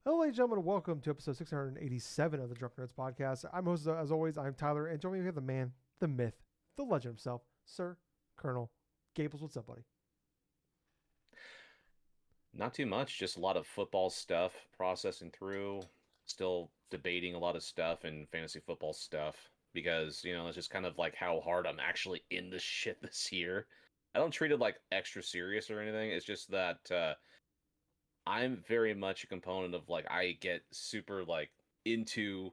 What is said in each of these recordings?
Hello, ladies and gentlemen, welcome to episode 687 of the DrunkNerds podcast. I'm host, as always, I'm Tyler, and joining me, we have the man, the myth, the legend himself, Sir Colonel Gables. What's up, buddy? Not too much, just a lot of football stuff processing through, still debating a lot of stuff and fantasy football stuff because, it's just kind of like how hard I'm actually in this shit this year. I don't treat it like extra serious or anything. It's just that I'm very much a component of like I get super like into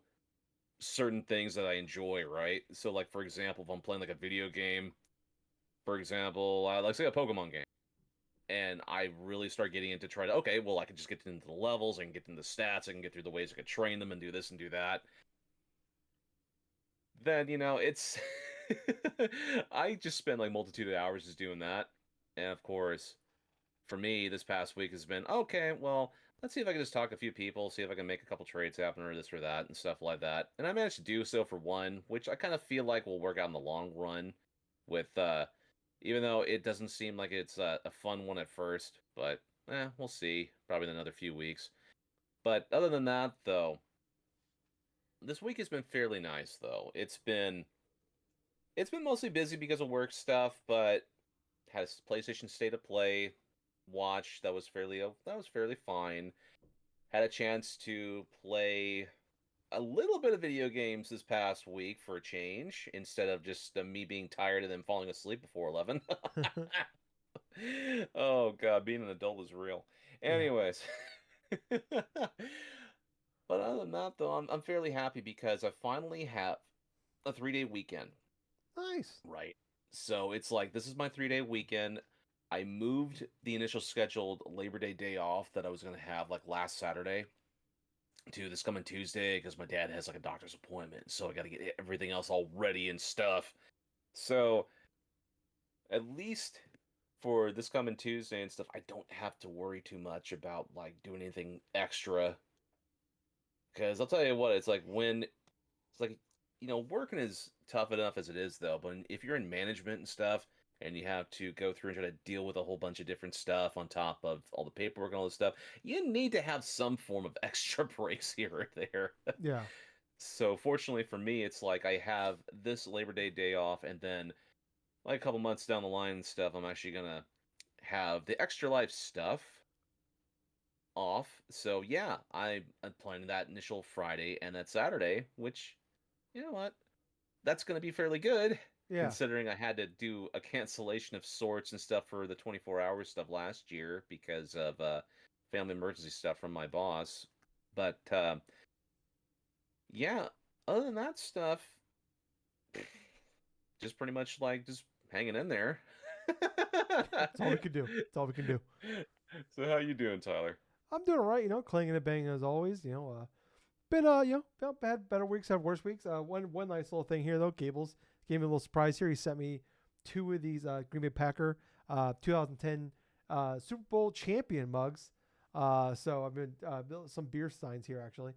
certain things that I enjoy, right? So like for example, if I'm playing like a video game, for example, like say a Pokemon game. And I really start getting into try to, okay, well, I can just get into the levels, I can get into the stats, I can get through the ways I could train them and do this and do that. Then, it's I just spend like multitude of hours just doing that. And of course, for me, this past week has been, okay, well, let's see if I can just talk to a few people, see if I can make a couple trades happen or this or that and stuff like that. And I managed to do so for one, which I kind of feel like will work out in the long run with even though it doesn't seem like it's a fun one at first, but we'll see. Probably in another few weeks. But other than that, though, this week has been fairly nice. Though it's been mostly busy because of work stuff, but had a PlayStation State of Play watch that was fairly fine. Had a chance to play a little bit of video games this past week for a change instead of just me being tired and then falling asleep before 11. Oh God, being an adult is real. Yeah. Anyways, but other than that, though, I'm fairly happy because I finally have a 3-day weekend. Nice. Right. So it's like this is my 3-day weekend. I moved the initial scheduled Labor day off that I was going to have like last Saturday to this coming Tuesday because my dad has like a doctor's appointment. So I got to get everything else all ready and stuff. So at least for this coming Tuesday and stuff, I don't have to worry too much about like doing anything extra. Because I'll tell you what, it's like when it's like, working is tough enough as it is though, but if you're in management and stuff and you have to go through and try to deal with a whole bunch of different stuff on top of all the paperwork and all this stuff, you need to have some form of extra breaks here or there. Yeah. So fortunately for me, it's like I have this Labor day off and then like a couple months down the line and stuff, I'm actually gonna have the extra life stuff off. So yeah, I'm planning that initial Friday and that Saturday, which you know what? That's gonna be fairly good, Yeah. considering I had to do a cancellation of sorts and stuff for the 24 hours stuff last year because of family emergency stuff from my boss. But yeah, other than that stuff, just pretty much like just hanging in there. That's all we can do. That's all we can do. So how you doing, Tyler? I'm doing all right, clanging and banging as always. Had better weeks, have worse weeks. One nice little thing here though. Gables gave me a little surprise here. He sent me two of these Green Bay Packer 2010 Super Bowl champion mugs. So I've been built some beer steins here actually.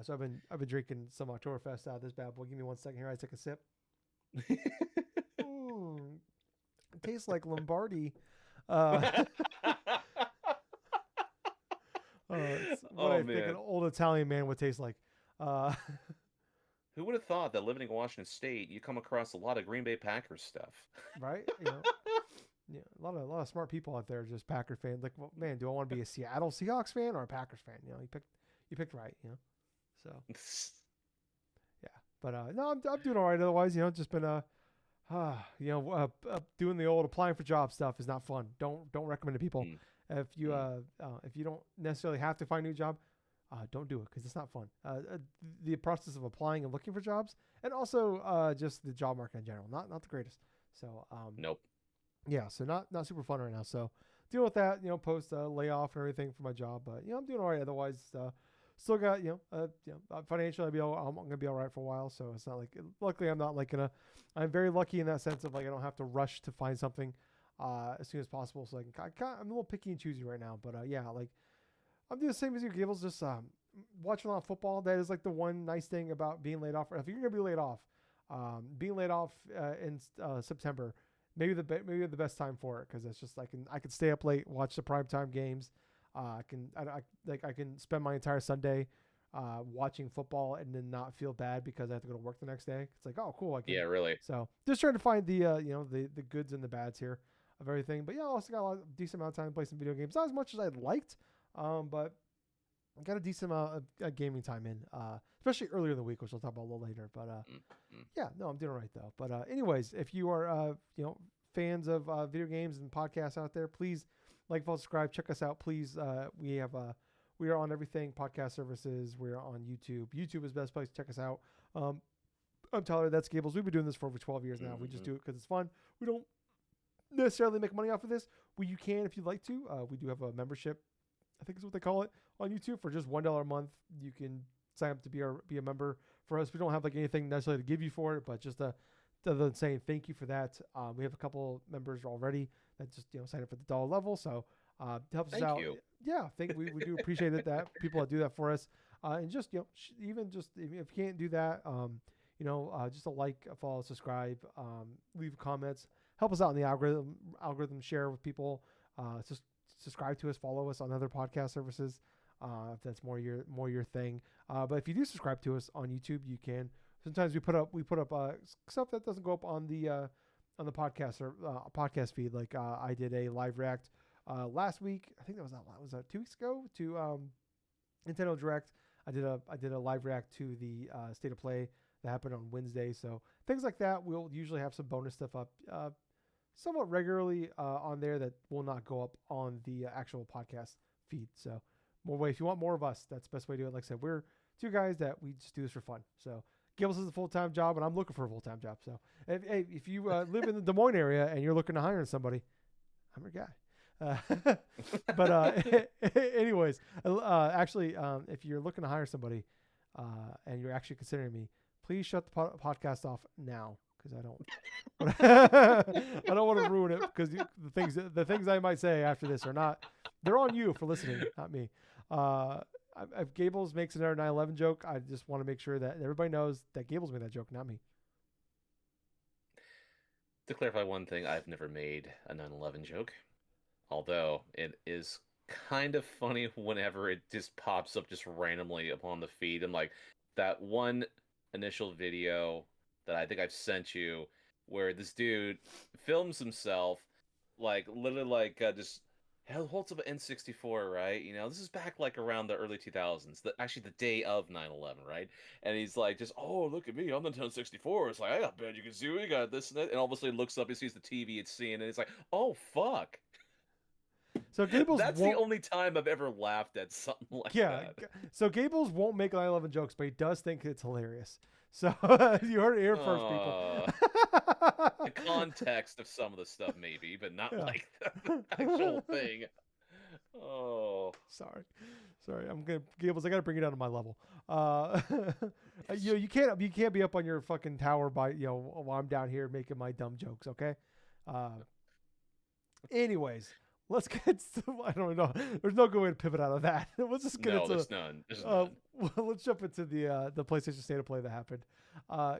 So I've been drinking some Oktoberfest out of this bad boy. Give me 1 second here. I take a sip. Mm, it tastes like Lombardi. Uh, it's what Oh I think an man, old Italian man would taste like. Uh, who would have thought that living in Washington State, you come across a lot of Green Bay Packers stuff? right? Yeah, a lot of smart people out there just Packer fans. Like, well, man, do I want to be a Seattle Seahawks fan or a Packers fan? You picked right. So yeah. But no, I'm doing all right. Otherwise, just been doing the old applying for job stuff is not fun. Don't recommend to people. Mm, mm. If you don't necessarily have to find a new job, don't do it because it's not fun. The process of applying and looking for jobs, and also just the job market in general, not the greatest. So Nope. yeah, so not super fun right now. So dealing with that, post layoff and everything for my job, but I'm doing all right. Otherwise, still got financially I'm gonna be all right for a while. So it's not like luckily I'm not like gonna. I'm very lucky in that sense of like I don't have to rush to find something as soon as possible. So I'm a little picky and choosy right now, but yeah, like I'm doing the same as you, Gables. Just watching a lot of football. That is like the one nice thing about being laid off. If you're gonna be laid off, being laid off in September, maybe the best time for it because it's just like I could stay up late, watch the primetime games, I can spend my entire Sunday watching football and then not feel bad because I have to go to work the next day. It's like, oh, cool. I can. Yeah, really. So just trying to find the the goods and the bads here of everything. But yeah, I also got a decent amount of time to play some video games. Not as much as I'd liked, but I got a decent amount of gaming time in, especially earlier in the week, which I'll talk about a little later. But yeah, no, I'm doing all right though. But anyways, if you are fans of video games and podcasts out there, please like, follow, subscribe, check us out. Please, we are on everything podcast services. We're on YouTube. YouTube is the best place to check us out. I'm Tyler. That's Gables. We've been doing this for over 12 years now. We just do it because it's fun. We don't necessarily make money off of this. You can if you'd like to. We do have a membership, I think is what they call it, on YouTube. For just $1 a month, you can sign up to be a member for us. We don't have like anything necessarily to give you for it, but just other than saying thank you for that. We have a couple members already that just sign up at the dollar level, so it helps us out. You. Yeah, we do appreciate it that people that do that for us, and just even just if you can't do that, just a like, a follow, subscribe, leave comments, help us out in the algorithm, share with people, just subscribe to us, follow us on other podcast services, if that's more your thing. But if you do subscribe to us on YouTube, you can. Sometimes we put up stuff that doesn't go up on the podcast or podcast feed. Like I did a live react last week. I think that was 2 weeks ago to Nintendo Direct. I did a live react to the State of Play that happened on Wednesday. So things like that. We'll usually have some bonus stuff up somewhat regularly on there that will not go up on the actual podcast feed. So if you want more of us, that's the best way to do it. Like I said, we're two guys that we just do this for fun. So Gables is a full-time job, and I'm looking for a full-time job. So if you live in the Des Moines area and you're looking to hire somebody, I'm your guy. But anyways, actually, if you're looking to hire somebody and you're actually considering me, please shut the podcast off now, because I don't want to ruin it, because the things I might say after this they're on you for listening, not me. If Gables makes another 9/11 joke, I just want to make sure that everybody knows that Gables made that joke, not me. To clarify one thing, I've never made a 9/11 joke, although it is kind of funny whenever it just pops up just randomly upon the feed. And like that one initial video that I think I've sent you, where this dude films himself like literally like just holds up an N64, right? This is back like around the early 2000s, actually the day of 9/11, right? And he's like, just, oh, look at me, I'm the N64. It's like, I got Banjo-Kazooie, I got this and that. And all of a sudden he looks up, he sees the TV it's seeing, and it's like, oh, fuck. So Gables That's the only time I've ever laughed at something like that. So Gables won't make 9/11 jokes, but he does think it's hilarious. So you heard it here first, people. The context of some of the stuff, maybe, but not like the actual thing. Oh, sorry. Gables, I gotta bring it down to my level. You can't be up on your fucking tower while I'm down here making my dumb jokes. Okay. Anyways. Let's get I don't know. There's no good way to pivot out of that. Let's just get into there's none. There's none. Let's jump into the PlayStation State of Play that happened.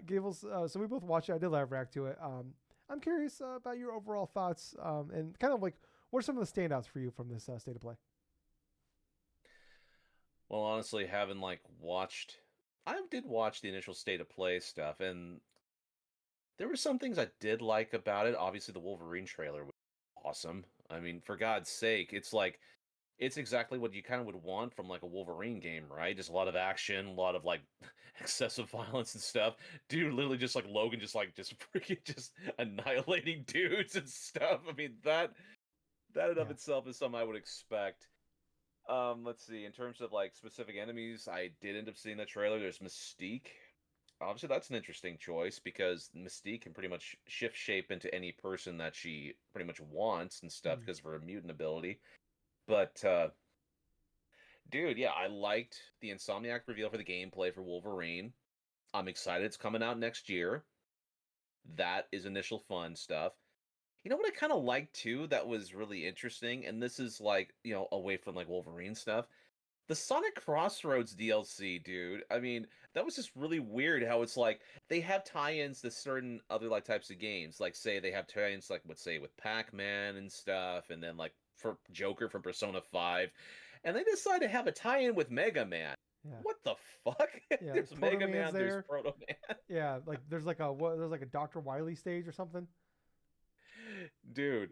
Gables, so we both watched it. I did live react to it. I'm curious about your overall thoughts and kind of like what are some of the standouts for you from this State of Play? Well, honestly, I did watch the initial State of Play stuff, and there were some things I did like about it. Obviously, the Wolverine trailer was awesome. I mean, for God's sake, it's exactly what you kind of would want from like a Wolverine game, right? Just a lot of action, a lot of like excessive violence and stuff. Dude, literally just like Logan, just freaking just annihilating dudes and stuff. I mean, that in of itself is something I would expect. Let's see. In terms of like specific enemies, I did end up seeing the trailer. There's Mystique. Obviously, that's an interesting choice because Mystique can pretty much shift shape into any person that she pretty much wants and stuff because of her mutant ability. But, dude, yeah, I liked the Insomniac reveal for the gameplay for Wolverine. I'm excited it's coming out next year. That is initial fun stuff. You know what I kind of liked, too, that was really interesting? And this is, like, away from, like, Wolverine stuff. The Sonic Crossroads DLC, dude. I mean, that was just really weird how it's like they have tie-ins to certain other like types of games. Like say they have tie-ins like with Pac-Man and stuff, and then like for Joker from Persona 5. and they decide to have a tie-in with Mega Man. Yeah. What the fuck? Yeah. There's Proto Mega Man's Man, there's there. Proto Man. Yeah. Like there's like a Dr. Wily stage or something. Dude,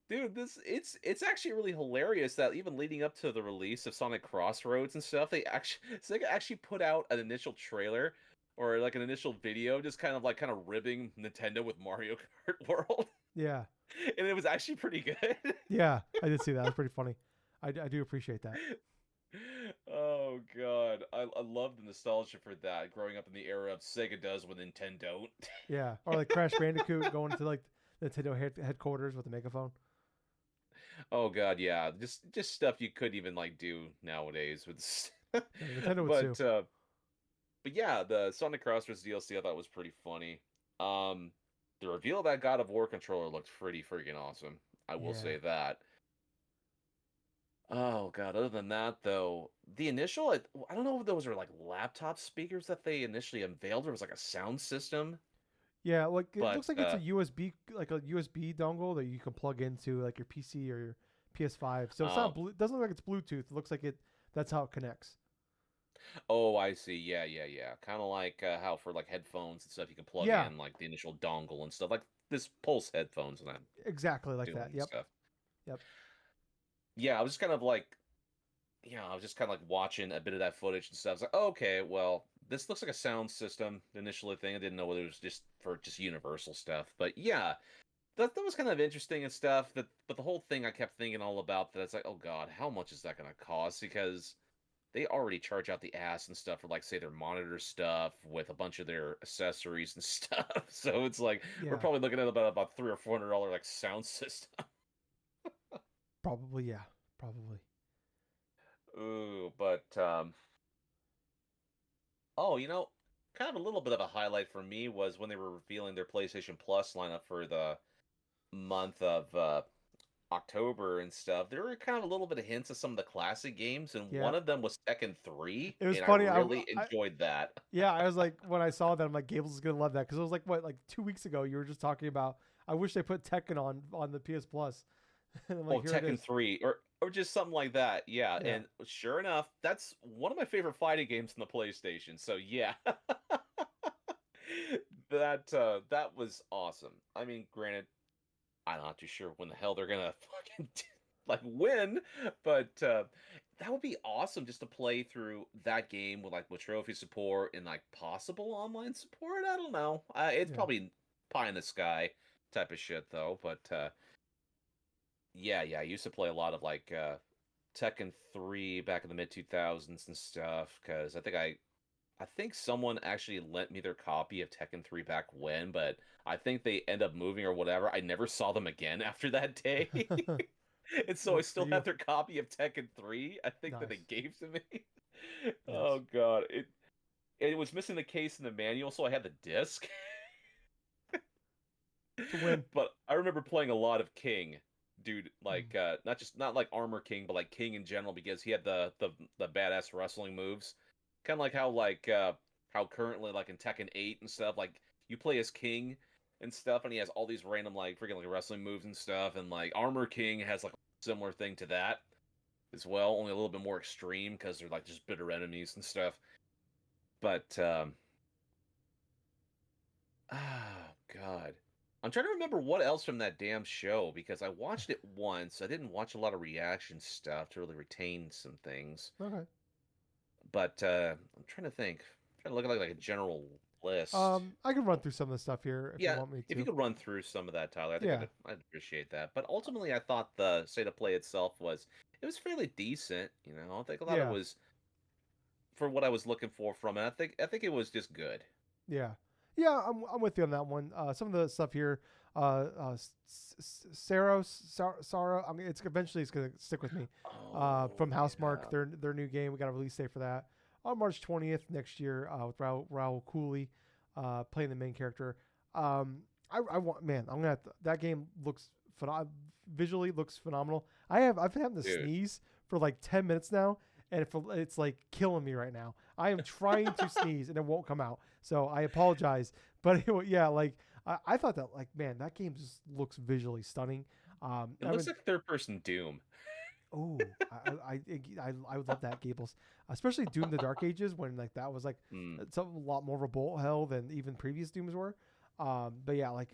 it's actually really hilarious that even leading up to the release of Sonic Crossroads and stuff, Sega actually put out an initial trailer or like an initial video just kind of ribbing Nintendo with Mario Kart World. Yeah. And it was actually pretty good. Yeah. I did see that. That's pretty funny. I do appreciate that. Oh god, I love the nostalgia for that. Growing up in the era of Sega does what Nintendo don't. Yeah. Or like Crash Bandicoot going to like Nintendo headquarters with a megaphone. Oh god, yeah, just stuff you couldn't even like do nowadays with. Yeah, Nintendo would but sue. but yeah, the Sonic Crossroads DLC I thought was pretty funny. The reveal of that God of War controller looked pretty freaking awesome. I will Yeah. say that. Oh god, other than that though, the initial I don't know if those were like laptop speakers that they initially unveiled or it was like a sound system, Yeah, like it but looks like it's a USB, like a USB dongle that you can plug into like your PC or your PS5. So it's not oh, blue. It doesn't look like it's Bluetooth. It looks like it. That's how it connects. oh, I see. Yeah, yeah, yeah. Kind of like how for like headphones and stuff you can plug Yeah, in like the initial dongle and stuff like this Pulse headphones and that exactly like doing that. and Yep. stuff. Yep. Yeah, I was just kind of like I was just kind of like watching a bit of that footage and stuff. I was like, oh, okay, well, this looks like a sound system initially thing. I didn't know whether it was just for just universal stuff. But yeah, that was kind of interesting and stuff. But the whole thing I kept thinking all about that it's like, oh god, how much is that gonna cost? Because they already charge out the ass and stuff for like say their monitor stuff with a bunch of their accessories and stuff. So it's like we're Yeah. probably looking at about $300 or $400 like sound system. Probably. Yeah. Probably. Ooh, but oh, kind of a little bit of a highlight for me was when they were revealing their PlayStation Plus lineup for the month of October and stuff. There were kind of a little bit of hints of some of the classic games, and Yeah. one of them was Tekken 3, It was and I funny. really I enjoyed that. yeah. I was like when I saw that, I'm like Gables is gonna love that because it was like what like 2 weeks ago you were just talking about. I wish they put Tekken on the PS Plus, and I'm Oh, like here it Tekken is. 3, or just something like that. Yeah, Yeah. and sure enough, that's one of my favorite fighting games in the PlayStation. So yeah. That was awesome. I mean, granted, I'm not too sure when the hell they're gonna fucking like win, but that would be awesome just to play through that game with trophy support and like possible online support. I don't know. It's Yeah. probably pie in the sky type of shit though. But yeah, yeah, I used to play a lot of like Tekken 3 back in the mid 2000s and stuff because I think someone actually lent me their copy of Tekken 3 back when, but I think they end up moving or whatever. I never saw them again after that day. And so I Works for still you. have their copy of Tekken 3, I think that they Nice. gave to me. Nice. Oh god. It was missing the case and the manual, so I had the disc. To win. But I remember playing a lot of King. Dude, Mm. like not like Armor King, but like King in general because he had the badass wrestling moves. Kind of like how currently like in Tekken 8 and stuff, like you play as King and stuff, and he has all these random like freaking like wrestling moves and stuff, and like Armor King has like a similar thing to that as well, only a little bit more extreme because they're like just bitter enemies and stuff. But oh god. I'm trying to remember what else from that damn show because I watched it once. I didn't watch a lot of reaction stuff to really retain some things. Okay. But I'm trying to think. I'm trying to look at like a general list. I can run through some of the stuff here if you Yeah, want me if you to. could run through some of that, Tyler, I think Yeah. I'd appreciate that. But ultimately, I thought the state of play itself it was fairly decent. I think a lot of it Yeah. was for what I was looking for from it. I think it was just good. Yeah. Yeah, I'm with you on that one. Some of the stuff here, Sarah. I mean, it's gonna stick with me. Oh From Housemark, yeah, their new game. We got a release date for that on March 20th next year. With Raul Cooley, playing the main character. I want man. I'm gonna that game looks visually looks phenomenal. I've been having to dude. sneeze for like 10 minutes now, and it's like killing me right now. I am trying to sneeze and it won't come out. So I apologize. But yeah, like I thought that like man, that game just looks visually stunning. It I've looks been like third person Doom. Oh, I would love that Gables, especially Doom: The Dark Ages when like that was like Mm, it's a lot more of a bullet hell than even previous Dooms were. But yeah, like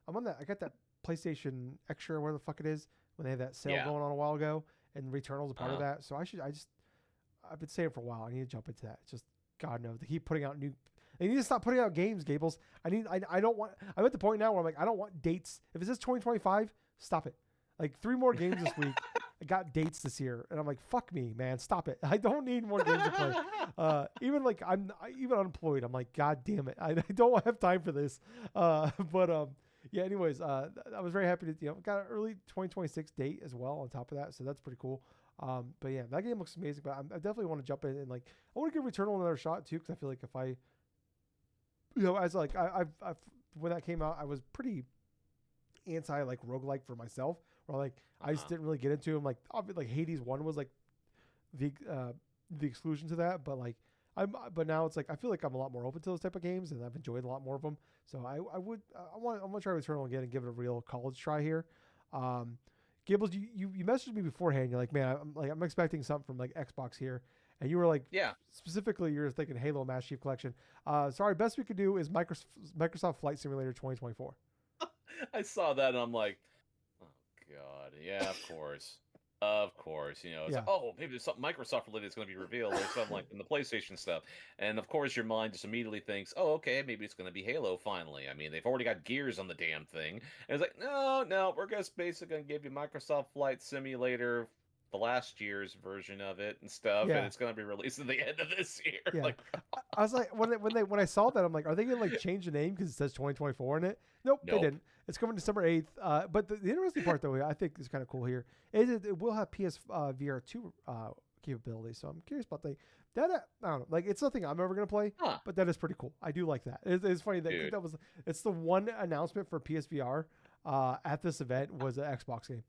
I'm on that. I got that PlayStation Extra, where the fuck it is, when they had that sale yeah. going on a while ago, and Returnal's a part of Uh, that. So I've been saying for a while, I need to jump into that. It's just God knows they keep putting out new. They need to stop putting out games, Gables. I don't want. I'm at the point now where I'm like, I don't want dates. If it says 2025, stop it. Like 3 more games this week. I got dates this year, and I'm like, fuck me, man, stop it. I don't need more games to play. Even like even unemployed. I'm like, God damn it, I don't have time for this. But yeah. Anyways, I was very happy to got an early 2026 date as well on top of that, so that's pretty cool. But yeah, that game looks amazing. But I definitely want to jump in and like I want to give Returnal another shot too, because I feel like if I, as like I've when that came out, I was pretty anti like roguelike for myself, or like I just uh-huh. didn't really get into them. Like obviously, like Hades 1 was like the exclusion to that, but like but now it's like I feel like I'm a lot more open to those type of games, and I've enjoyed a lot more of them. So I want to try Returnal again and give it a real college try here. Um, Gables, you messaged me beforehand. You're like, man, I'm expecting something from like Xbox here, and you were like, Yeah. specifically, you're thinking Halo Master Chief Collection. Sorry, best we could do is Microsoft Flight Simulator 2024. I saw that and I'm like, oh god, yeah, of course. Of course, it's like, Yeah, oh, maybe there's something Microsoft related that's going to be revealed or something like in the PlayStation stuff. And of course, your mind just immediately thinks, oh, okay, maybe it's going to be Halo finally. I mean, they've already got Gears on the damn thing. And it's like, no, no, we're just basically going to give you Microsoft Flight Simulator, the last year's version of it and stuff, and yeah. it's going to be released at the end of this year. Yeah, Like, I was like when I saw that, I'm like, are they gonna like change the name because it says 2024 in it? Nope, they nope. didn't. It's coming December 8th. But the interesting part though, I think is kind of cool here, is it will have PS VR2 capability. So I'm curious about that. I don't know, like it's nothing I'm ever gonna play, Huh, but that is pretty cool. I do like that. It's funny that dude. it's the one announcement for PSVR at this event was an Xbox game.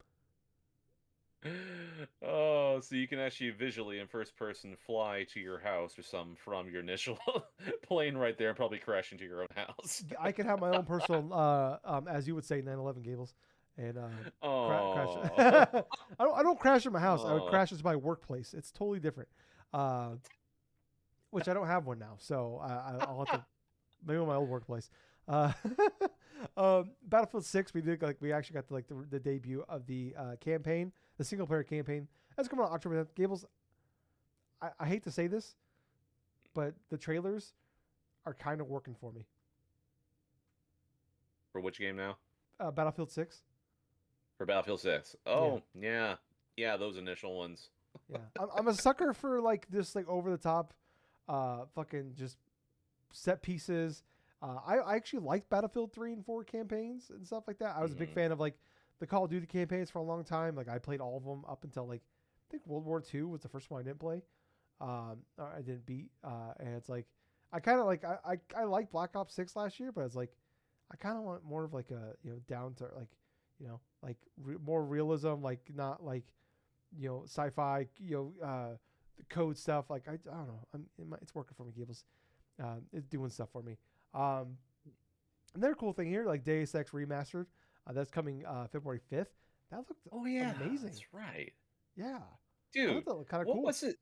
Oh, so you can actually visually in first person fly to your house or something from your initial plane right there and probably crash into your own house. I could have my own personal, as you would say, 911 Gables, and crash. Oh, I don't crash at my house. I would oh, crash at my workplace. It's totally different. Uh, which I don't have one now, so I'll have to maybe my old workplace. Uh, Battlefield 6, we actually got the debut of the campaign, the single player campaign. That's coming out October 10th. Gables, I hate to say this, but the trailers are kind of working for me. for which game now? Battlefield 6. For Battlefield 6. Yeah. Oh, yeah. Yeah, those initial ones. Yeah, I'm a sucker for like this like over the top, fucking just set pieces. I actually liked Battlefield 3 and 4 campaigns and stuff like that. I was a big Hmm. fan of like the Call of Duty campaigns for a long time. Like I played all of them up until like I think World War II was the first one I didn't play. Or I didn't beat. And it's like I kind of like I liked Black Ops 6 last year, but it's like I kind of want more of like a down to like like more realism, like not like sci-fi, the code stuff. Like I don't know. It's working for me, Gables. It's doing stuff for me. Um, Another cool thing here, like Deus Ex Remastered, that's coming February 5th. That looked Oh, yeah, amazing. that's right. Yeah, I thought Dude, that looked kind of what cool. was it?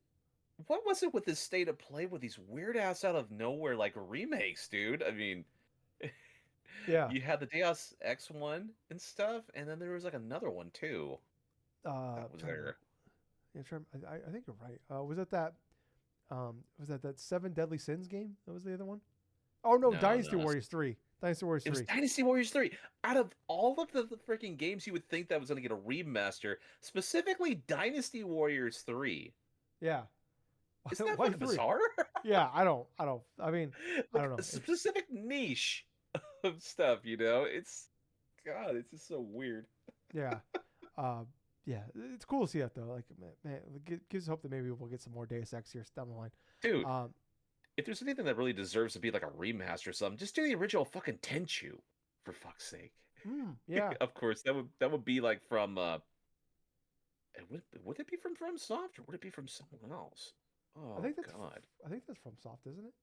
What was it with this state of play with these weird ass out of nowhere like remakes, dude? I mean, Yeah. you had the Deus Ex one and stuff, and then there was like another one too that was Trying to remember. there. Yeah, I think you're right. Was that Seven Deadly Sins game? That was the other one. Oh no, No, Dynasty no, Warriors 3. Dynasty Warriors it was 3. Dynasty Warriors 3. Out of all of the freaking games you would think that was going to get a remaster, specifically Dynasty Warriors 3. Yeah. Isn't that Why fucking 3? bizarre? Yeah, I mean, I don't Like a know. specific niche of stuff, you know? It's God, it's just so weird. Yeah. Uh, yeah, it's cool to see that though. Like, man, it gives hope that maybe we'll get some more Deus Ex here down the line. Dude, Um, if there's anything that really deserves to be like a remaster or something, just do the original fucking Tenchu, for fuck's sake. yeah, Of course, that would be like from would it be from FromSoft or would it be from someone else? I Oh think that's God. I think that's from Soft, isn't it?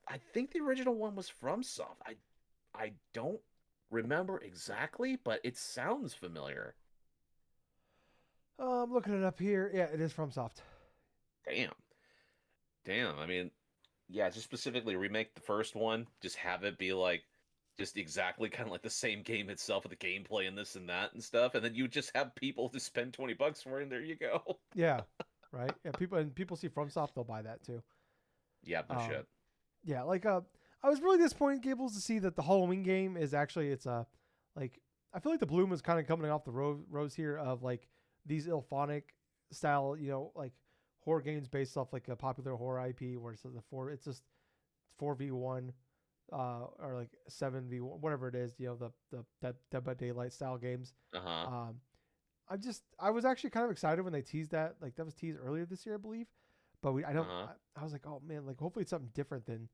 I think the original one was FromSoft. I don't remember exactly, but it sounds familiar. I'm looking it up here. Yeah, it is FromSoft. Damn. Damn. I mean, yeah, just specifically remake the first one. Just have it be like just exactly kind of like the same game itself with the gameplay and this and that and stuff, and then you just have people to spend $20 for it, and there you go. Yeah, right. Yeah, people see FromSoft, they'll buy that too. Yeah, no Um, shit. yeah, I was really disappointed, Gables, to see that the Halloween game is actually it's a like I feel like the bloom is kind of coming off the rose here of like these Ilphonic style, like horror games based off like a popular horror IP where it's just 4v1 or like 7v1 whatever it is, the Dead by Daylight style games. Uh-huh. Um, I was actually kind of excited when they teased that, like that was teased earlier this year, I believe. But Uh-huh. I was like, oh man, like hopefully it's something different than,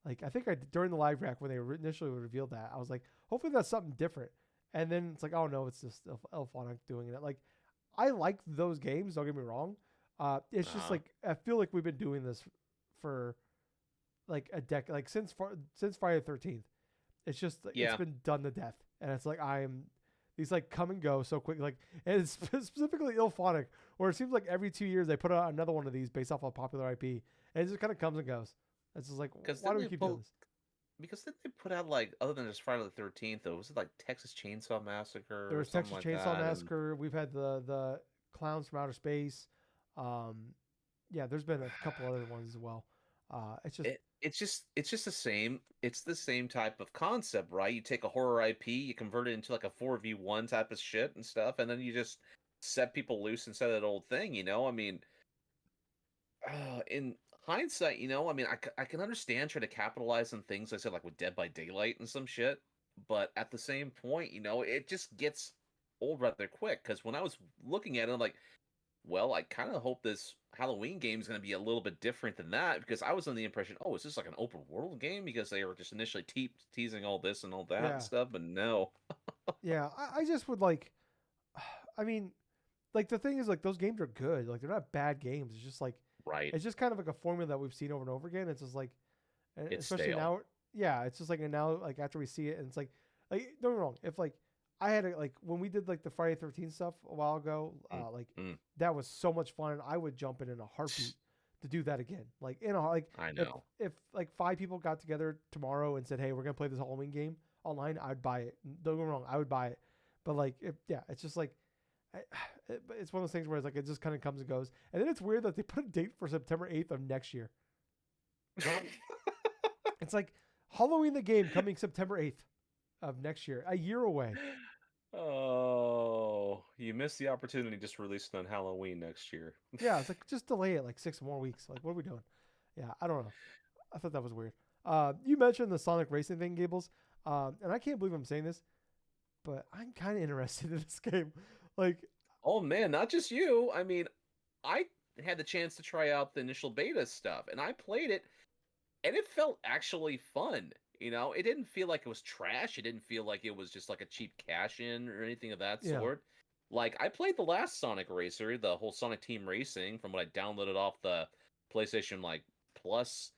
like I think during the live react when they initially revealed that, I was like, hopefully that's something different. And then it's like, oh no, it's just Elphonic doing it. Like, I like those games. Don't get me wrong. It's just Uh-huh. like I feel like we've been doing this for like a decade, like since Friday the 13th. It's just like, it's Yeah. been done to death, and it's like these like come and go so quick. Like, and it's specifically Ilphonic, where it seems like every 2 years they put out another one of these based off a popular IP, and it just kind of comes and goes. It's just like, Because why then do we they keep doing put this? because then they put out like other than just Friday the 13th though, was it like Texas Chainsaw There Massacre or was something Texas like Chainsaw that? And Massacre. We've had the Clowns from Outer Space. Um, yeah, there's been a couple other ones as well. It's just it's just the same. It's the same type of concept, right? You take a horror IP, you convert it into like a 4v1 type of shit and stuff, and then you just set people loose instead of that old thing, you know? I mean, in hindsight, I mean, I can understand trying to capitalize on things like I said, like with Dead by Daylight and some shit, but at the same point, it just gets old rather quick. Because when I was looking at it, I'm like, well, I kind of hope this Halloween game is going to be a little bit different than that because I was under the impression, oh, is this like an open world game? Because they were just initially teasing all this and all that and yeah, stuff, but no. yeah. I just would like. I mean, like the thing is, like those games are good. Like they're not bad games. It's just like Right. it's just kind of like a formula that we've seen over and over again. It's just like, It's especially stale. now. Yeah, it's just like, and now like after we see it, and it's like don't get me wrong. If like I had like when we did like the Friday 13th stuff a while ago, Mm, like mm, that was so much fun, and I would jump in a heartbeat to do that again. Like like I if know. if like 5 people got together tomorrow and said, hey, we're gonna play this Halloween game online, I'd buy it. Don't get me wrong, I would buy it. But like, yeah, it's just like I, it's one of those things where it's like it just kind of comes and goes, and then it's weird that they put a date for September 8th of next year. It's like Halloween the game coming September 8th of next year, a year away. Oh, you missed the opportunity just releasing on Halloween next year. Yeah, it's like just delay it like 6 more weeks. Like, what are we doing? Yeah, I don't know. I thought that was weird. You mentioned the Sonic racing thing, Gables, and I can't believe I'm saying this, but I'm kind of interested in this game. Like, Oh man, not just you. I mean, I had the chance to try out the initial beta stuff and I played it and it felt actually fun. It didn't feel like it was trash. It didn't feel like it was just like a cheap cash in or anything of that yeah, sort. Like I played the last Sonic Racer, the whole Sonic Team Racing from what I downloaded off the PlayStation like Plus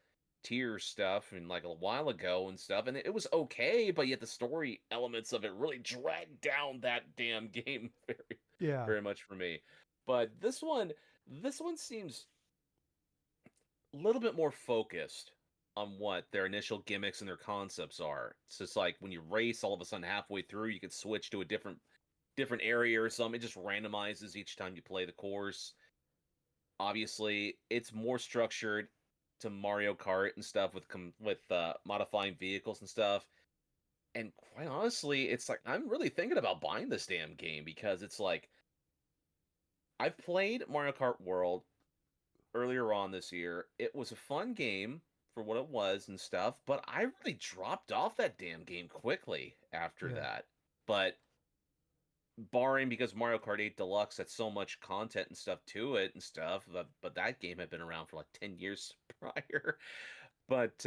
tier stuff and like a while ago and stuff, and it was okay, but yet the story elements of it really dragged down that damn game very yeah, very much for me. But this one seems a little bit more focused on what their initial gimmicks and their concepts are. It's just like when you race, all of a sudden halfway through, you could switch to a different area or something. It just randomizes each time you play the course. Obviously, it's more structured to Mario Kart and stuff with modifying vehicles and stuff. And quite honestly, it's like I'm really thinking about buying this damn game because it's like I've played Mario Kart World earlier on this year. It was a fun game for what it was and stuff, but I really dropped off that damn game quickly after yeah, that. But barring because Mario Kart 8 Deluxe had so much content and stuff to it and stuff, but that game had been around for like 10 years prior. But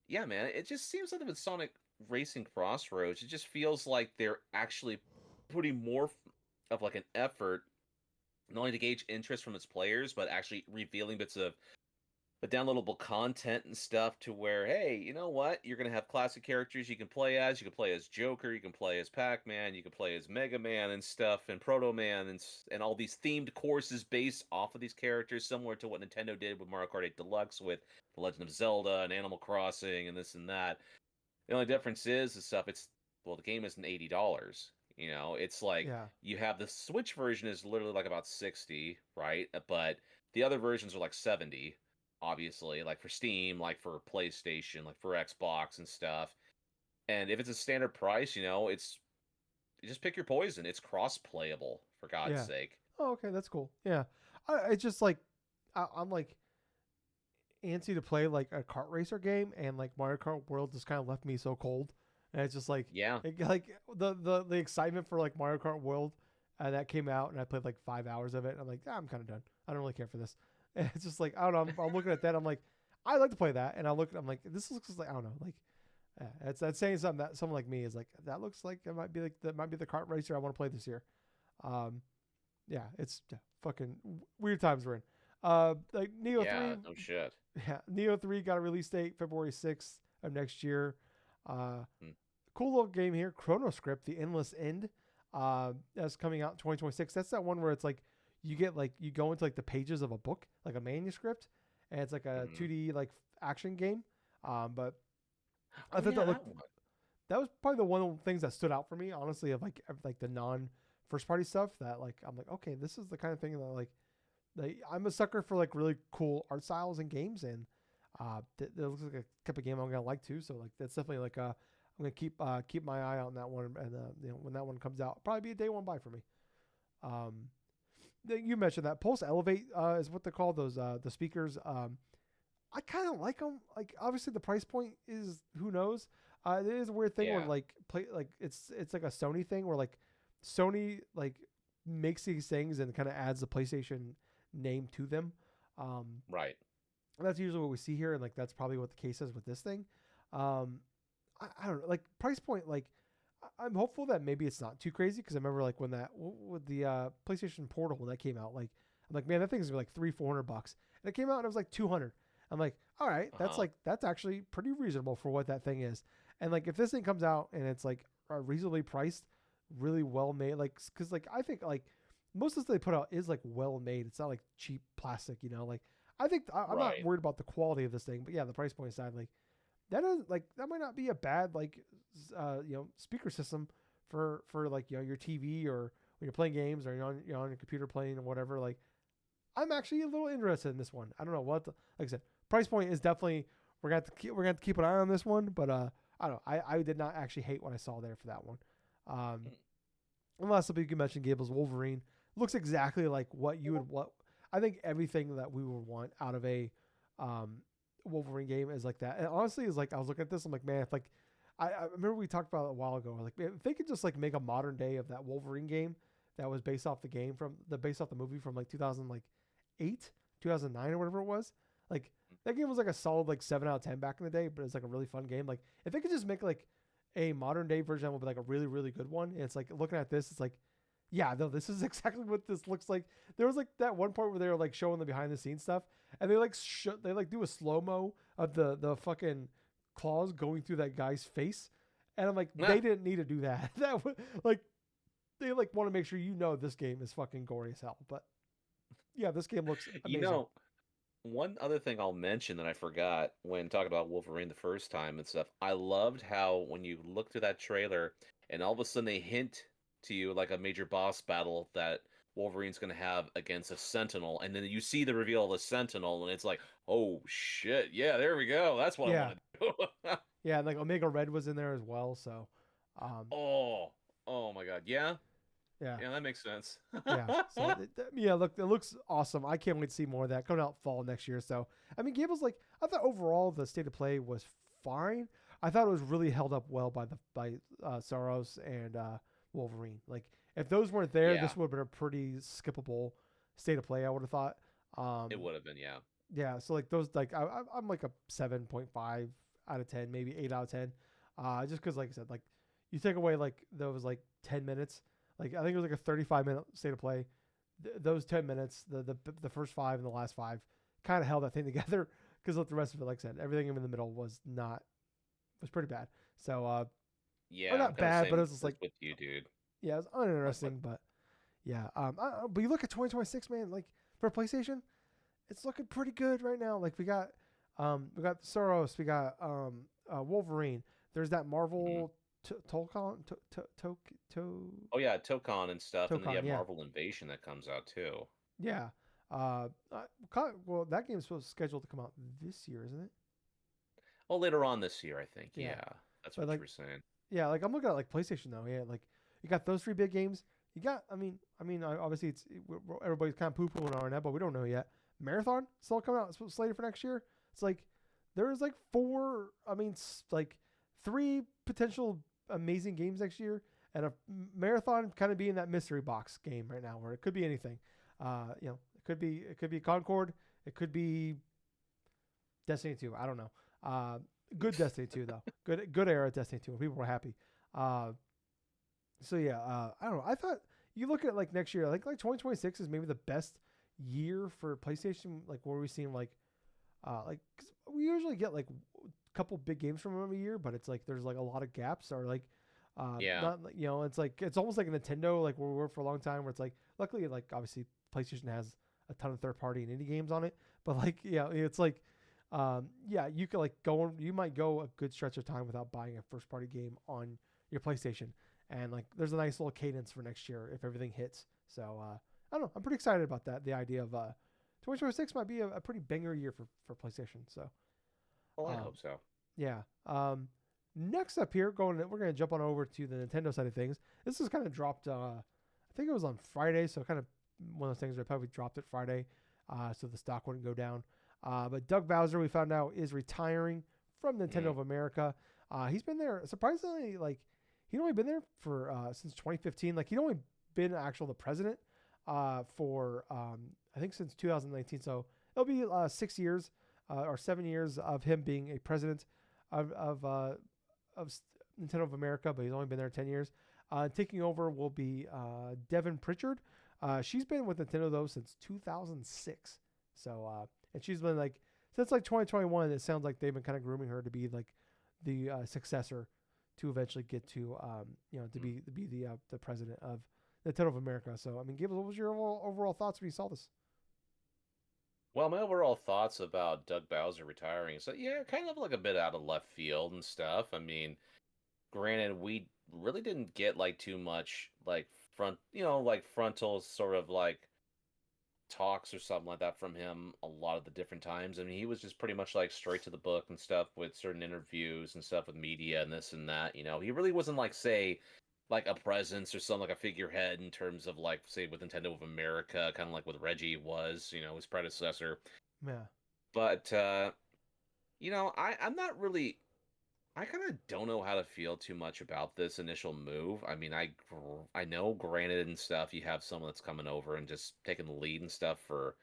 yeah, man, it just seems like with Sonic Racing Crossroads, it just feels like they're actually putting more of like an effort not only to gauge interest from its players, but actually revealing bits of the downloadable content and stuff to where, hey, you know what? You're gonna have classic characters you can play as. You can play as Joker, you can play as Pac-Man, you can play as Mega Man and stuff, and Proto Man, and all these themed courses based off of these characters, similar to what Nintendo did with Mario Kart 8 Deluxe with The Legend of Zelda and Animal Crossing and this and that. The only difference is the stuff. It's well, the game isn't $80. You know, it's like Yeah. you have the Switch version is literally like about 60, right? But the other versions are like 70, obviously, like for Steam, like for PlayStation, like for Xbox and stuff. And if it's a standard price, it's you just pick your poison. It's cross-playable, for God's Yeah. sake. Oh, okay, that's cool. Yeah, it's just like I'm like antsy to play like a kart racer game, and like Mario Kart World just kind of left me so cold. And it's just like Yeah. like the excitement for like Mario Kart World that came out, and I played like 5 hours of it. And I'm like, I'm kind of done. I don't really care for this. And it's just like I don't know. I'm looking at that. I'm like, I like to play that, and I'm like, this looks like I don't know, like. That's saying something that someone like me is like that looks like it might be like that might be the kart racer I want to play this year. Yeah, it's fucking weird times we're in. Like Neo Yeah, 3, no shit. yeah, Neo 3 got a release date February 6th of next year. Uh, Hmm. Cool little game here, Chronoscript, The Endless End. That's coming out in 2026. That's that one where it's like you get like you go into like the pages of a book, like a manuscript, and it's like a 2D like action game. But I thought that looked that was probably the one of the things that stood out for me, honestly, of like the non first party stuff that like I'm like, okay, this is the kind of thing that like I'm a sucker for like really cool art styles and games, and that looks like a type of game I'm gonna like too. So like that's definitely like I'm gonna keep my eye on that one, and when that one comes out, probably be a day one buy for me. Um, you mentioned that Pulse Elevate is what they call those the speakers. I kind of like them. Like obviously the price point is who knows. It is a weird thing where Yeah. like it's like a Sony thing where like Sony like makes these things and kind of adds the PlayStation name to them. Right. And that's usually what we see here, and like that's probably what the case is with this thing. Um, I don't know, like price point. Like I'm hopeful that maybe it's not too crazy because I remember like when that with the PlayStation Portal when that came out, like I'm like man that thing's like $300-400, and it came out and it was like 200. I'm like, all right, that's actually pretty reasonable for what that thing is. And like if this thing comes out and it's like reasonably priced, really well made, like because like I think like most of the stuff they put out is like well made. It's not like cheap plastic, like I think I'm not Right. worried about the quality of this thing, but yeah, the price point aside, like that might not be a bad like speaker system for like your TV or when you're playing games or you're on your computer playing or whatever. Like I'm actually a little interested in this one. I don't know what like I said, price point is definitely we're gonna have to keep an eye on this one, but I don't know. I did not actually hate what I saw there for that one. And last up, you can mention Gables Wolverine. Looks exactly like what you would what I think everything that we would want out of a Wolverine game is like that. And honestly, is like I was looking at this, I'm like, man, if like I remember we talked about it a while ago. Like, man, if they could just like make a modern day of that Wolverine game that was based off the movie from like 2008, 2009 or whatever it was. Like that game was like a solid like 7 out of 10 back in the day, but it's like a really fun game. Like if they could just make like a modern day version that would be like a really really good one. And it's like looking at this, it's like, yeah, no, this is exactly what this looks like. There was like that one part where they were like showing the behind the scenes stuff, and they like they like do a slow mo of the fucking claws going through that guy's face, and I'm like, they didn't need to do that. That would like they like want to make sure this game is fucking gory as hell. But yeah, this game looks amazing. One other thing I'll mention that I forgot when talking about Wolverine the first time and stuff, I loved how when you look through that trailer and all of a sudden they hint to you like a major boss battle that Wolverine's going to have against a Sentinel, and then you see the reveal of the Sentinel, and it's like, oh shit, yeah, there we go. That's what I want to do. Yeah, and like Omega Red was in there as well. So, oh my god, yeah. Yeah. Yeah, that makes sense. Yeah. So look, it looks awesome. I can't wait to see more of that coming out fall next year. So I mean, Gables I thought overall the state of play was fine. I thought it was really held up well by Saros and Wolverine. Like if those weren't there, this would have been a pretty skippable state of play. I would have thought. It would have been, yeah. Yeah. So like those I'm like a 7.5 out of 10, maybe 8 out of 10. Just because like I said, like you take away like those like 10 minutes. Like I think it was like a 35-minute state of play. Those 10 minutes, the first 5 and the last 5, kind of held that thing together. because the rest of it, like I said, everything in the middle was pretty bad. So or Yeah, I'm not kind of bad, but it same was just as like with you, dude. yeah, it was Like, uninteresting. But yeah, but you look at 2026, man. Like for PlayStation, it's looking pretty good right now. Like we got Soros, we got Wolverine. There's that mhm. Marvel Tolkon Oh yeah, Tokon and stuff, and then you Tokon, have yeah, Marvel Invasion that comes out too. yeah. Well, that game's supposed to scheduled to come out this year, isn't it? Oh, later on this year, I think. Yeah, Yeah, that's but what you like were saying. yeah, like I'm looking at like PlayStation though. Yeah, like you got those three big games. You got, obviously everybody's kind of poo pooing on that, but we don't know yet. Marathon still coming out, it's slated for next year. It's like there's like four, like three potential amazing games next year, and a Marathon kind of being that mystery box game right now, where it could be anything. It could be Concord, it could be Destiny 2. I don't know. Uh, Good Destiny 2 though. Good era Destiny 2 when people were happy. Uh, so yeah, I don't know. I thought you look at like next year, like 2026 is maybe the best year for PlayStation. Like where we seen like 'cause we usually get like a couple big games from them a year, but it's like there's like a lot of gaps or like Yeah, not like it's like it's almost like a Nintendo like where we were for a long time where it's like luckily like obviously PlayStation has a ton of third party and indie games on it, but like yeah it's like yeah you could like you might go a good stretch of time without buying a first party game on your PlayStation, and like there's a nice little cadence for next year if everything hits. So I don't know, I'm pretty excited about that, the idea of 2026 might be a pretty banger year for PlayStation. So well, I um, hope so. yeah. Next up here, we're gonna jump on over to the Nintendo side of things. This is kind of dropped. I think it was on Friday, so kind of one of those things where I probably dropped it Friday, so the stock wouldn't go down. But Doug Bowser, we found out, is retiring from Nintendo Mm. of America. He's been there surprisingly, like he'd only been there for since 2015. Like he'd only been the president for I think since 2019. So it'll be 6 years or 7 years of him being a president of Nintendo of America, but he's only been there 10 years. Taking over will be Devin Pritchard. She's been with Nintendo though since 2006. So and she's been like since like 2021. It sounds like they've been kind of grooming her to be like the successor to eventually get to to Mm. be the president of Nintendo of America. So I mean, Gabe, what was your overall thoughts when you saw this? Well, my overall thoughts about Doug Bowser retiring is that, yeah, kind of like a bit out of left field and stuff. I mean, granted, we really didn't get like too much like like frontal sort of like talks or something like that from him a lot of the different times. I mean, he was just pretty much like straight to the book and stuff with certain interviews and stuff with media and this and that. He really wasn't like, say, like a presence or something like a figurehead in terms of like, say, with Nintendo of America, kind of like what Reggie was, his predecessor. Yeah, But I'm not really. I kind of don't know how to feel too much about this initial move. I mean, I know, granted and stuff, you have someone that's coming over and just taking the lead and stuff for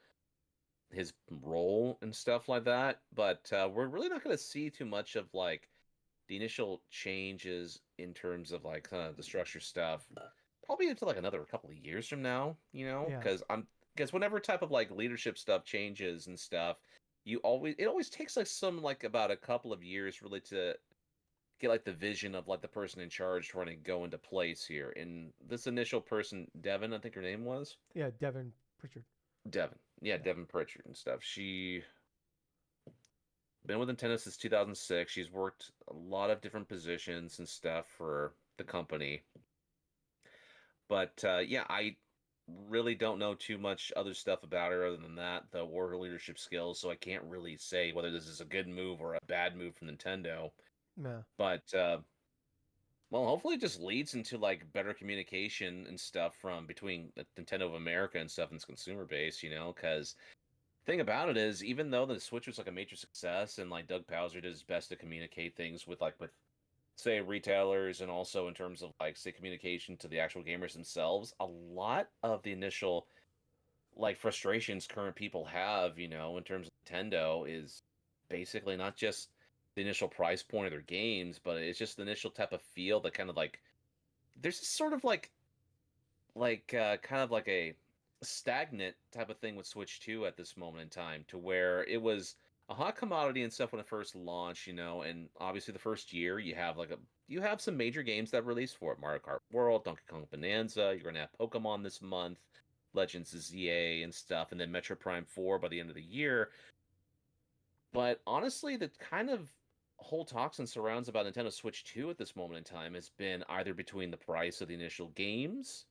his role and stuff like that, but we're really not going to see too much of like the initial changes in terms of like the structure stuff. Probably until like another couple of years from now, yeah, because whenever type of like leadership stuff changes and stuff, it always takes like like about a couple of years really to get like the vision of like the person in charge trying to go into place here. And this initial person, Devin, I think her name was yeah. Devin Pritchard. Devin. Yeah, Yeah, Devin Pritchard and stuff. She been with Nintendo since 2006. She's worked a lot of different positions and stuff for the company. But yeah, I really don't know too much other stuff about her other than that, though, or her leadership skills. So I can't really say whether this is a good move or a bad move from Nintendo. yeah, But well, hopefully it just leads into like better communication and stuff from between the Nintendo of America and stuff and its consumer base, because thing about it is, even though the Switch was like a major success and like Doug Bowser did his best to communicate things with say retailers and also in terms of like say communication to the actual gamers themselves, a lot of the initial like frustrations current people have, in terms of Nintendo is basically not just the initial price point of their games, but it's just the initial type of feel that kind of like there's this sort of like kind of like a stagnant type of thing with Switch 2 at this moment in time, to where it was a hot commodity and stuff when it first launched, and obviously the first year you have some major games that release for it. Mario Kart World, Donkey Kong Bonanza, you're gonna have Pokemon this month, Legends of ZA and stuff, and then Metro Prime 4 by the end of the year. But honestly, the kind of whole talks and surrounds about Nintendo Switch 2 at this moment in time has been either between the price of the initial games,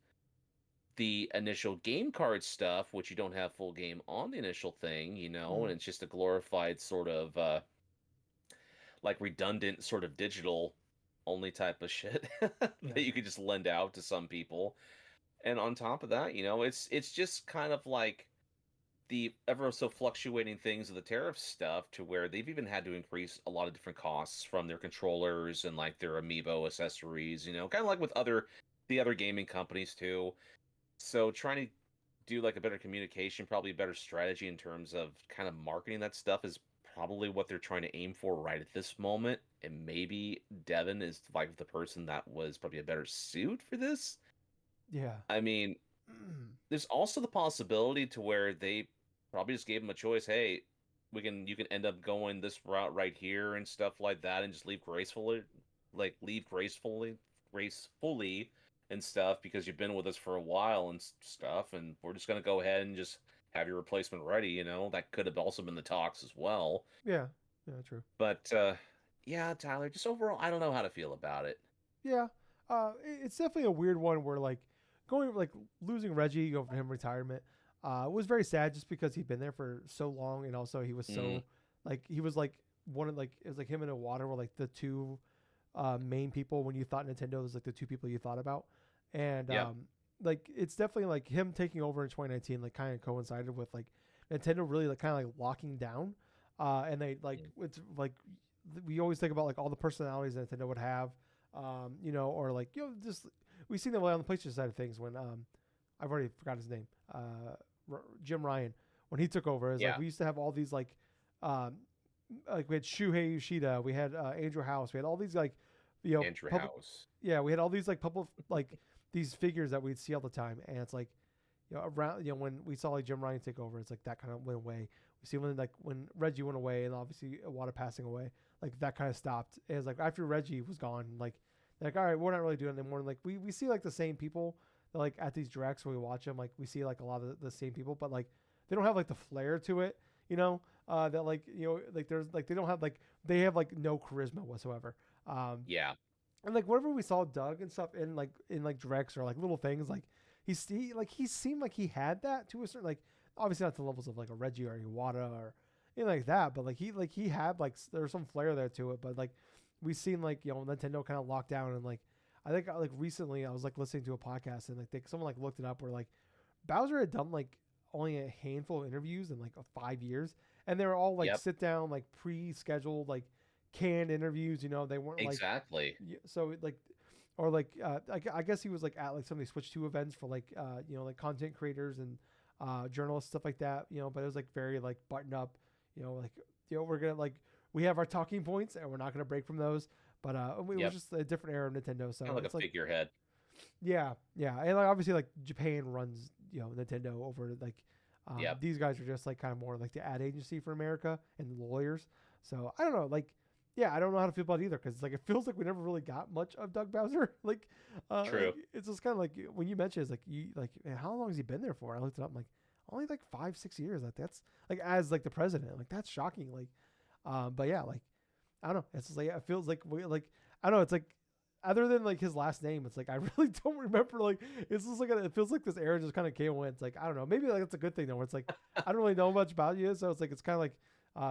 the initial game card stuff, which you don't have full game on the initial thing, and it's just a glorified sort of like redundant sort of digital only type of shit that Yeah. you could just lend out to some people. And on top of that, it's just kind of like the ever so fluctuating things of the tariff stuff to where they've even had to increase a lot of different costs from their controllers and like their amiibo accessories, kind of like with the other gaming companies too. So trying to do like a better communication, probably a better strategy in terms of kind of marketing that stuff is probably what they're trying to aim for right at this moment. And maybe Devin is like the person that was probably a better suit for this. Yeah. I mean, there's also the possibility to where they probably just gave him a choice. Hey, you can end up going this route right here and stuff like that, and just leave gracefully and stuff because you've been with us for a while and stuff, and we're just gonna go ahead and just have your replacement ready. That could have also been the talks as well. Yeah. True. But yeah, Tyler, just overall, I don't know how to feel about it. Yeah. It's definitely a weird one where losing Reggie over him retirement was very sad just because he'd been there for so long, and also he was so he was like one of it was like him and Iwata were like the two main people when you thought Nintendo was like the two people you thought about, and it's definitely like him taking over in 2019 like kind of coincided with like Nintendo really like kind of like locking down, and they it's like we always think about like all the personalities that Nintendo would have, or like just we've seen them on the PlayStation side of things when I've already forgot his name, Jim Ryan, when he took over. Like we used to have all these like we had Shuhei Yoshida, we had Andrew House, we had all these like Andrew House. Yeah, we had all these like public like these figures that we'd see all the time, and it's like around when we saw like Jim Ryan take over, it's like that kind of went away. We see when Reggie went away, and obviously Iwata passing away, like that kind of stopped. And it's like after Reggie was gone, like all right, we're not really doing it anymore. And like we see like the same people that, like at these directs when we watch them, like we see like a lot of the same people, but like they don't have like the flair to it, that like like there's like they don't have like they have like no charisma whatsoever. And like whenever we saw Doug and stuff in like directs or like little things, like he seemed like he had that to a certain, like obviously not to the levels of like a Reggie or Iwata or anything like that, but like he had like there's some flair there to it. But like we've seen like Nintendo kind of locked down, and like I think like recently I was like listening to a podcast, and like someone like looked it up where like Bowser had done like only a handful of interviews in like 5 years, and they were all like sit down like pre-scheduled like canned interviews. They weren't exactly. So like or like I guess he was like at like some of these Switch 2 events for like like content creators and journalists, stuff like that. But it was like very like buttoned up. We're gonna like we have our talking points and we're not gonna break from those. But it was just a different era of Nintendo. So kind of like a figurehead. Yeah, and like obviously like Japan runs Nintendo over like these guys are just like kind of more like the ad agency for America and the lawyers. So I don't know, like I don't know how to feel about it either, because like it feels like we never really got much of Doug Bowser. Like true. Like, it's just kind of like when you mentioned it's like man, how long has he been there for? I looked it up. I'm like only like 5-6 years. Like that's like as like the president. Like that's shocking. Like but yeah, like I don't know. It's just like it feels like I don't know. It's like other than like his last name, it's like I really don't remember. Like it's just like it feels like this era just kind of came and went. It's like I don't know. Maybe like it's a good thing though. Where it's like I don't really know much about you, so it's like it's kind of like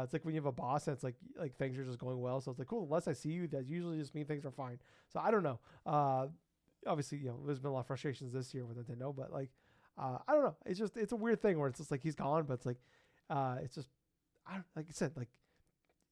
it's like when you have a boss and it's like things are just going well. So it's like cool. Unless I see you, that usually just means things are fine. So I don't know. Obviously there's been a lot of frustrations this year with Nintendo, but like I don't know. It's a weird thing where it's just like he's gone, but it's like it's just like I said, like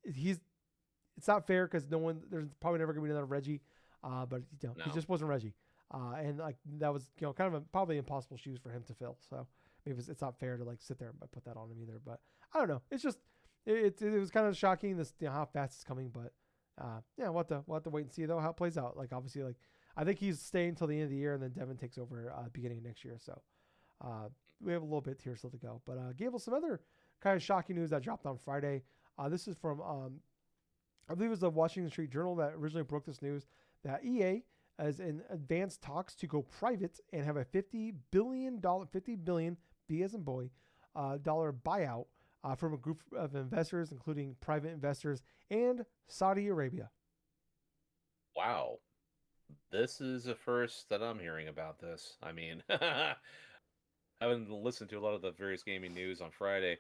it's not fair because there's probably never gonna be another Reggie. But he just wasn't Reggie, and like that was kind of probably impossible shoes for him to fill. So maybe it's not fair to like sit there and put that on him either. But I don't know. It's just it was kind of shocking this how fast it's coming. But we'll have to wait and see though how it plays out. Like obviously like I think he's staying until the end of the year, and then Devin takes over beginning of next year. So we have a little bit here still to go. But Gable, some other kind of shocking news that dropped on Friday. This is from I believe it was the Washington Street Journal that originally broke this news that EA is in advanced talks to go private and have a $50 billion, B as in boy, dollar buyout from a group of investors, including private investors and Saudi Arabia. Wow. This is the first that I'm hearing about this. I mean, I haven't listened to a lot of the various gaming news on Friday,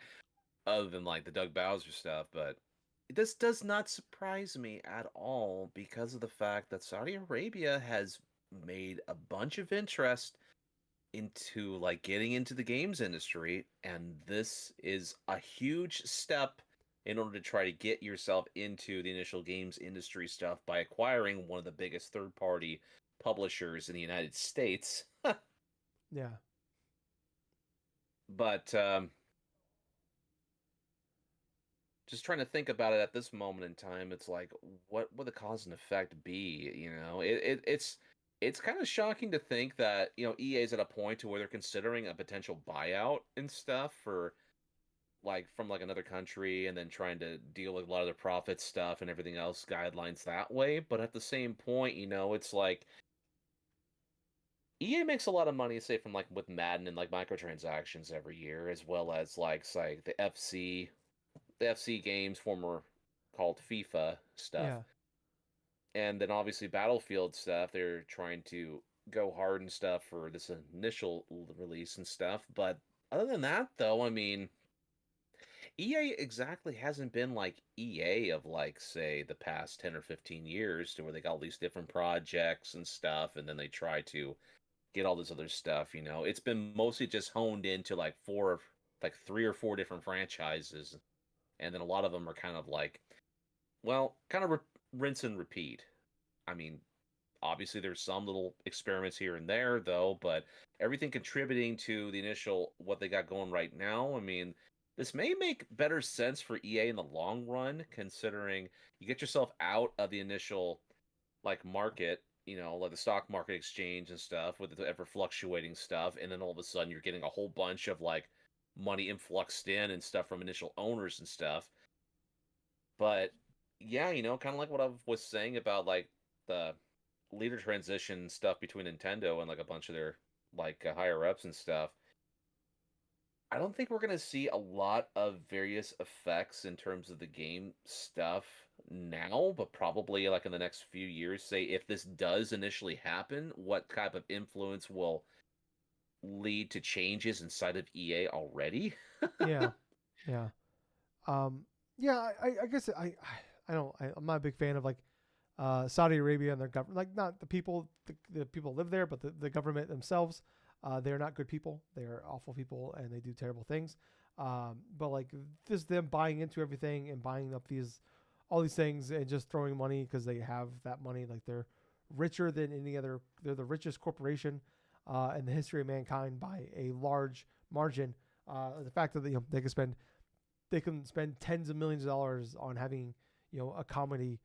other than like the Doug Bowser stuff, but this does not surprise me at all because of the fact that Saudi Arabia has made a bunch of interest into like getting into the games industry, and this is a huge step in order to try to get yourself into the initial games industry stuff by acquiring one of the biggest third-party publishers in the United States. Yeah. But just trying to think about it at this moment in time, it's like, what would the cause and effect be? You know, it's kind of shocking to think that EA is at a point to where they're considering a potential buyout and stuff for like from like another country, and then trying to deal with a lot of the profit stuff and everything else guidelines that way. But at the same point, it's like EA makes a lot of money, say from like with Madden and like microtransactions every year, as well as like say the FC games, former called FIFA stuff. Yeah. And then obviously Battlefield stuff, they're trying to go hard and stuff for this initial release and stuff. But other than that, though, I mean, EA exactly hasn't been like EA of like, say, the past 10 or 15 years to where they got all these different projects and stuff, and then they try to get all this other stuff, It's been mostly just honed into like three or four different franchises, and then a lot of them are kind of like, well, kind of rinse and repeat. I mean, obviously there's some little experiments here and there, though, but everything contributing to the initial what they got going right now. I mean, this may make better sense for EA in the long run, considering you get yourself out of the initial like market, like the stock market exchange and stuff with the ever fluctuating stuff, and then all of a sudden you're getting a whole bunch of like money influxed in and stuff from initial owners and stuff. But yeah, kind of like what I was saying about like the leader transition stuff between Nintendo and like a bunch of their like higher ups and stuff. I don't think we're going to see a lot of various effects in terms of the game stuff now, but probably like in the next few years, say if this does initially happen, what type of influence will lead to changes inside of EA already? Yeah. Yeah. Yeah, I guess I'm not a big fan of like Saudi Arabia and their government, like not the people, the people live there, but the government themselves. They're not good people. They're awful people, and they do terrible things. But like this, them buying into everything and buying up all these things and just throwing money because they have that money. Like they're richer than any other. They're the richest corporation in the history of mankind by a large margin. The fact that they can spend tens of millions of dollars on having a comedy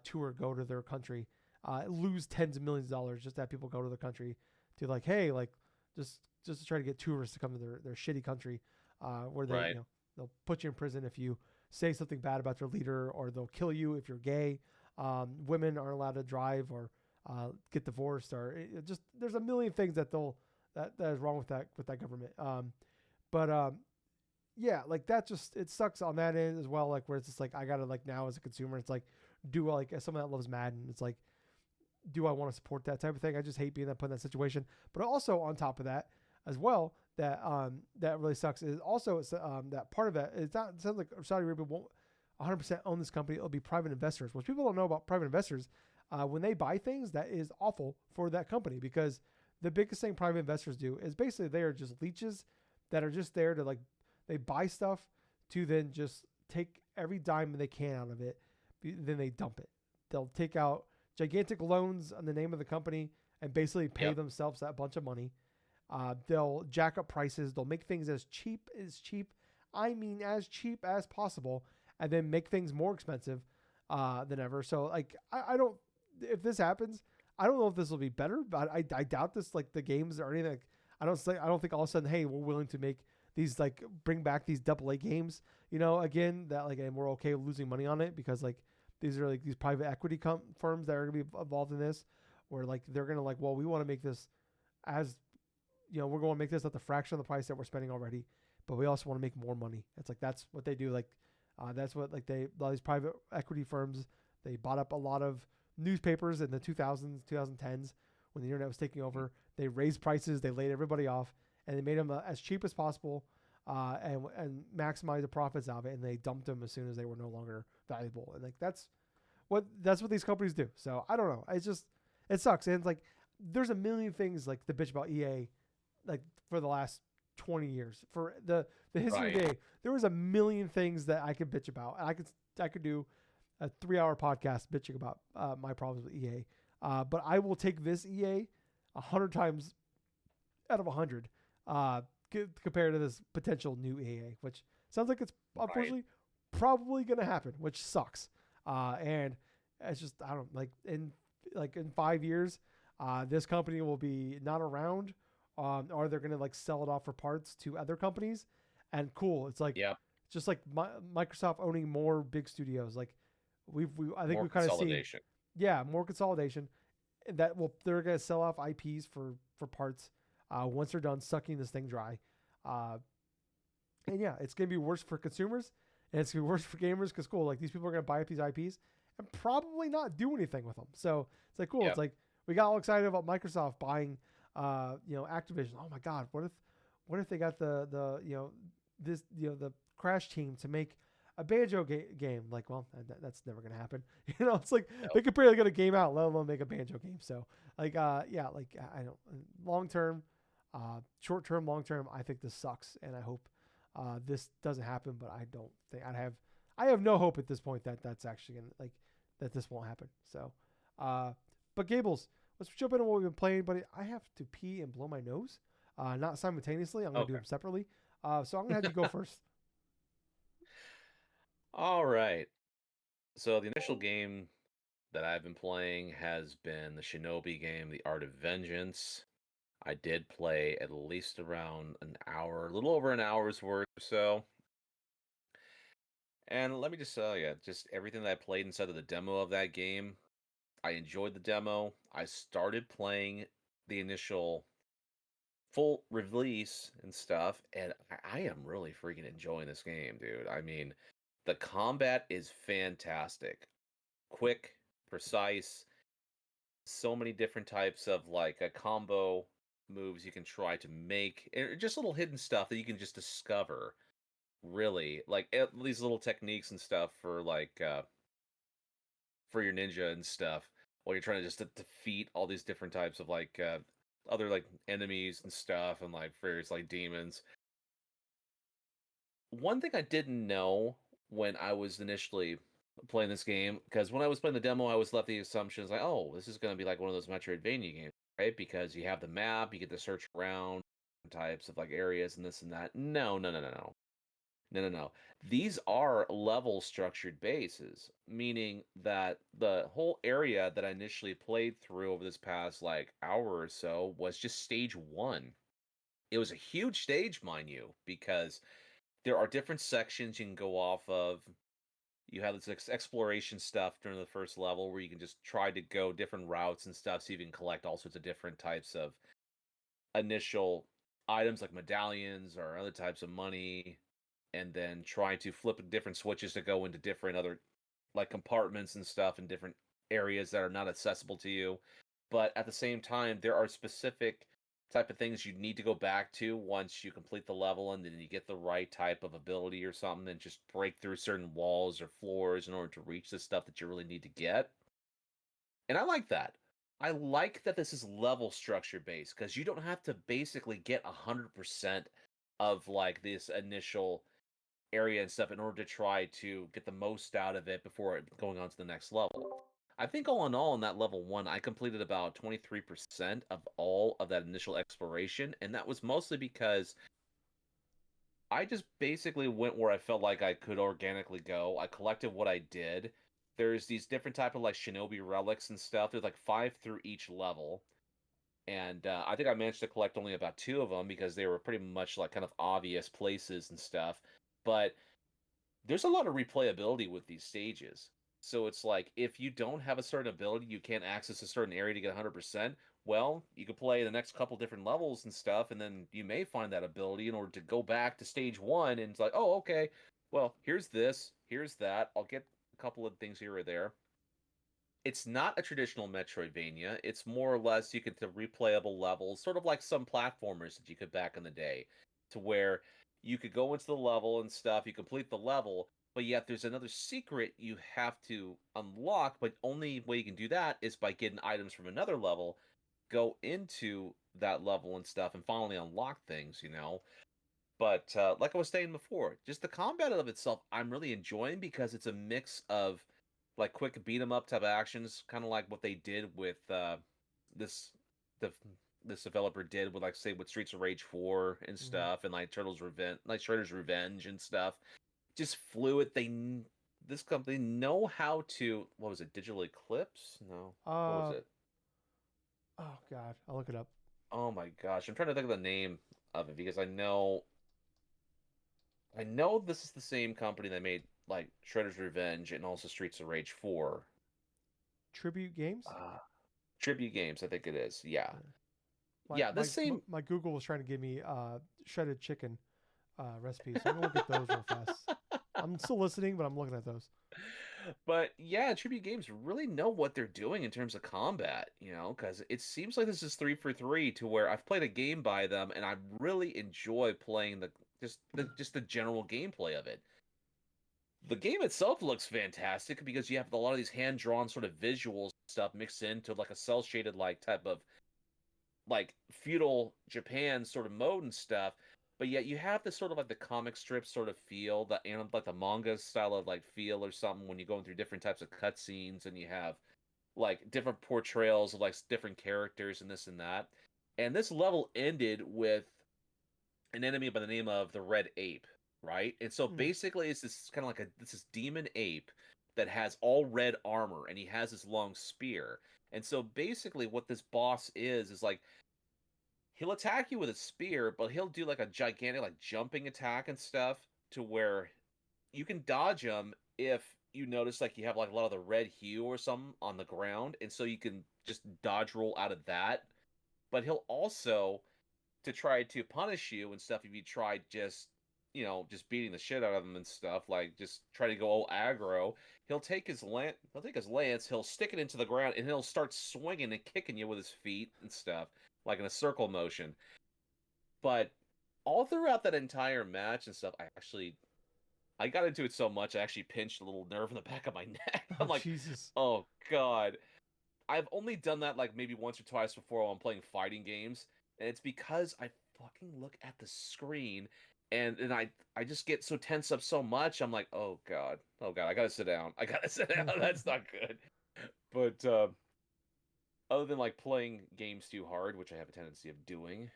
tour go to their country, lose tens of millions of dollars just to have people go to the country to like, hey, like just to try to get tourists to come to their shitty country, where they Right. they'll put you in prison if you say something bad about their leader, or they'll kill you if you're gay. Women aren't allowed to drive or get divorced, or just there's a million things that that is wrong with that government. But yeah, like that just it sucks on that end as well. Like where it's just like I gotta like now as a consumer, it's like do I like as someone that loves Madden, it's like do I want to support that type of thing? I just hate being put in that situation. But also on top of that as well, that that really sucks is also that part of it is not. It sounds like Saudi Arabia won't 100% own this company. It'll be private investors, which people don't know about private investors. When they buy things, that is awful for that company because the biggest thing private investors do is basically they are just leeches that are just there to like they buy stuff to then just take every dime they can out of it, then they dump it. They'll take out gigantic loans on the name of the company and basically pay themselves that bunch of money. They'll jack up prices. They'll make things as cheap. I mean, as cheap as possible, and then make things more expensive than ever. So, like, I don't. If this happens, I don't know if this will be better, but I doubt this. Like the games or anything. Like, I don't think all of a sudden, hey, we're willing to make these like bring back these AA games, again that like, and we're okay with losing money on it because like these are like these private equity firms that are gonna be involved in this, where like they're gonna like, well, we want to make this as we're going to make this at the fraction of the price that we're spending already, but we also want to make more money. It's like that's what they do. Like that's what like all these private equity firms, they bought up a lot of newspapers in the 2000s, 2010s when the internet was taking over. They raised prices, they laid everybody off, and they made them as cheap as possible, and maximize the profits out of it. And they dumped them as soon as they were no longer valuable. And like that's what these companies do. So I don't know. It's just it sucks. And it's like there's a million things like the bitch about EA, like for the last 20 years for the history of the day. There was a million things that I could bitch about. And I could do a 3-hour podcast bitching about my problems with EA. But I will take this EA 100 times out of 100 compared to this potential new EA, which sounds like it's unfortunately probably going to happen, which sucks. And it's just, I don't in 5 years, this company will be not around, or they're going to like sell it off for parts to other companies. And cool. It's like, just like Microsoft owning more big studios. Like I think we've kind of seen, more consolidation. They're going to sell off IPs for parts once they're done sucking this thing dry. And yeah, it's going to be worse for consumers, and it's going to be worse for gamers because cool, like these people are going to buy up these IPs and probably not do anything with them. So it's like cool. It's like we got all excited about Microsoft buying, Activision. Oh my God, what if they got the Crash team to make a Banjo game? Like, well, that's never gonna happen. It's like they could barely get a game out, let alone make a Banjo game. So like, I don't, long term, short term, long term, I think this sucks, and I hope this doesn't happen. But I don't think I have no hope at this point that that's actually gonna that this won't happen. So, but Gables, let's jump into what we've been playing, buddy. I have to pee and blow my nose, not simultaneously. I'm gonna do them separately. So I'm gonna have you go first. All right. So the initial game that I've been playing has been the Shinobi game, The Art of Vengeance. I did play at least around an hour, a little over an hour's worth or so. And let me just tell you, just everything that I played inside of the demo of that game, I enjoyed the demo. I started playing the initial full release and stuff, and I am really freaking enjoying this game, dude. I mean, the combat is fantastic. Quick, precise, so many different types of like a combo moves you can try to make, and just little hidden stuff that you can just discover. Really, like these little techniques and stuff for like for your ninja and stuff, while you're trying to just defeat all these different types of like other like enemies and stuff, and like various like demons. One thing I didn't know when I was initially playing this game, because when I was playing the demo, I was left the assumptions like, oh, this is going to be like one of those Metroidvania games, right? Because you have the map, you get to search around types of like areas and this and that. No, no, no, no, no. No, no, no. These are level structured bases, meaning that the whole area that I initially played through over this past like hour or so was just stage one. It was a huge stage, mind you, because there are different sections you can go off of. You have this exploration stuff during the first level where you can just try to go different routes and stuff, so you can collect all sorts of different types of initial items like medallions or other types of money, and then trying to flip different switches to go into different other like compartments and stuff in different areas that are not accessible to you. But at the same time, there are specific type of things you need to go back to once you complete the level, and then you get the right type of ability or something, and just break through certain walls or floors in order to reach the stuff that you really need to get. And I like that. I like that this is level structure based, because you don't have to basically get 100% of like this initial area and stuff in order to try to get the most out of it before going on to the next level. I think all in all, in that level one, I completed about 23% of all of that initial exploration, and that was mostly because I just basically went where I felt like I could organically go. I collected what I did. There's these different type of like shinobi relics and stuff. There's like 5 through each level. And I think I managed to collect only about two of them because they were pretty much like kind of obvious places and stuff. But there's a lot of replayability with these stages. So it's like if you don't have a certain ability, you can't access a certain area to get 100%. Well, you could play the next couple different levels and stuff, and then you may find that ability in order to go back to stage one. And it's like, oh, okay, well, here's this, here's that. I'll get a couple of things here or there. It's not a traditional Metroidvania. It's more or less you get the replayable levels, sort of like some platformers that you could back in the day, to where you could go into the level and stuff, you complete the level, but yet there's another secret you have to unlock, but only way you can do that is by getting items from another level, go into that level and stuff, and finally unlock things, you know? But like I was saying before, just the combat of itself, I'm really enjoying because it's a mix of like quick beat 'em up type of actions, kind of like what they did with this the this developer did with like say with Streets of Rage 4 and Hmm. stuff, and like Shredder's Revenge and stuff. Just fluid. This company know how to what was it? Digital Eclipse? No, what was Uh, it? oh God, I'll look it up. Oh my gosh, I'm trying to think of the name of it because I know this is the same company that made like Shredder's Revenge and also Streets of Rage 4. Tribute Games. Uh, Tribute Games, I think it is. Yeah. Yeah. My Yeah, the my same. my Google was trying to give me shredded chicken recipes, so I'm gonna look at those real fast. I'm still listening, but I'm looking at those. But yeah, Tribute Games really know what they're doing in terms of combat, because it seems like this is three for three to where I've played a game by them and I really enjoy playing the general gameplay of it. The game itself looks fantastic because you have a lot of these hand-drawn sort of visuals stuff mixed into like a cel-shaded like type of like feudal Japan sort of mode and stuff, but yet you have this sort of like the comic strip sort of feel, like the manga style of like feel or something when you're going through different types of cutscenes and you have like different portrayals of like different characters and this and that. And this level ended with an enemy by the name of the Red Ape, right? And so Mm. basically it's this kind of like this demon ape that has all red armor and he has this long spear. And so basically what this boss is like he'll attack you with a spear, but he'll do like a gigantic like jumping attack and stuff to where you can dodge him if you notice like you have like a lot of the red hue or something on the ground, and so you can just dodge roll out of that. But he'll also to try to punish you and stuff if you try just beating the shit out of him and stuff, like just try to go all aggro. He'll take his lance, he'll stick it into the ground, and he'll start swinging and kicking you with his feet and stuff, like in a circle motion. But all throughout that entire match and stuff, I got into it so much I actually pinched a little nerve in the back of my neck. Oh I'm like, Jesus. oh god. I've only done that like maybe once or twice before while I'm playing fighting games, and it's because I fucking look at the screen and I just get so tense up so much. I'm like, oh god, I gotta sit down. I gotta sit down. That's not good. But other than like playing games too hard, which I have a tendency of doing,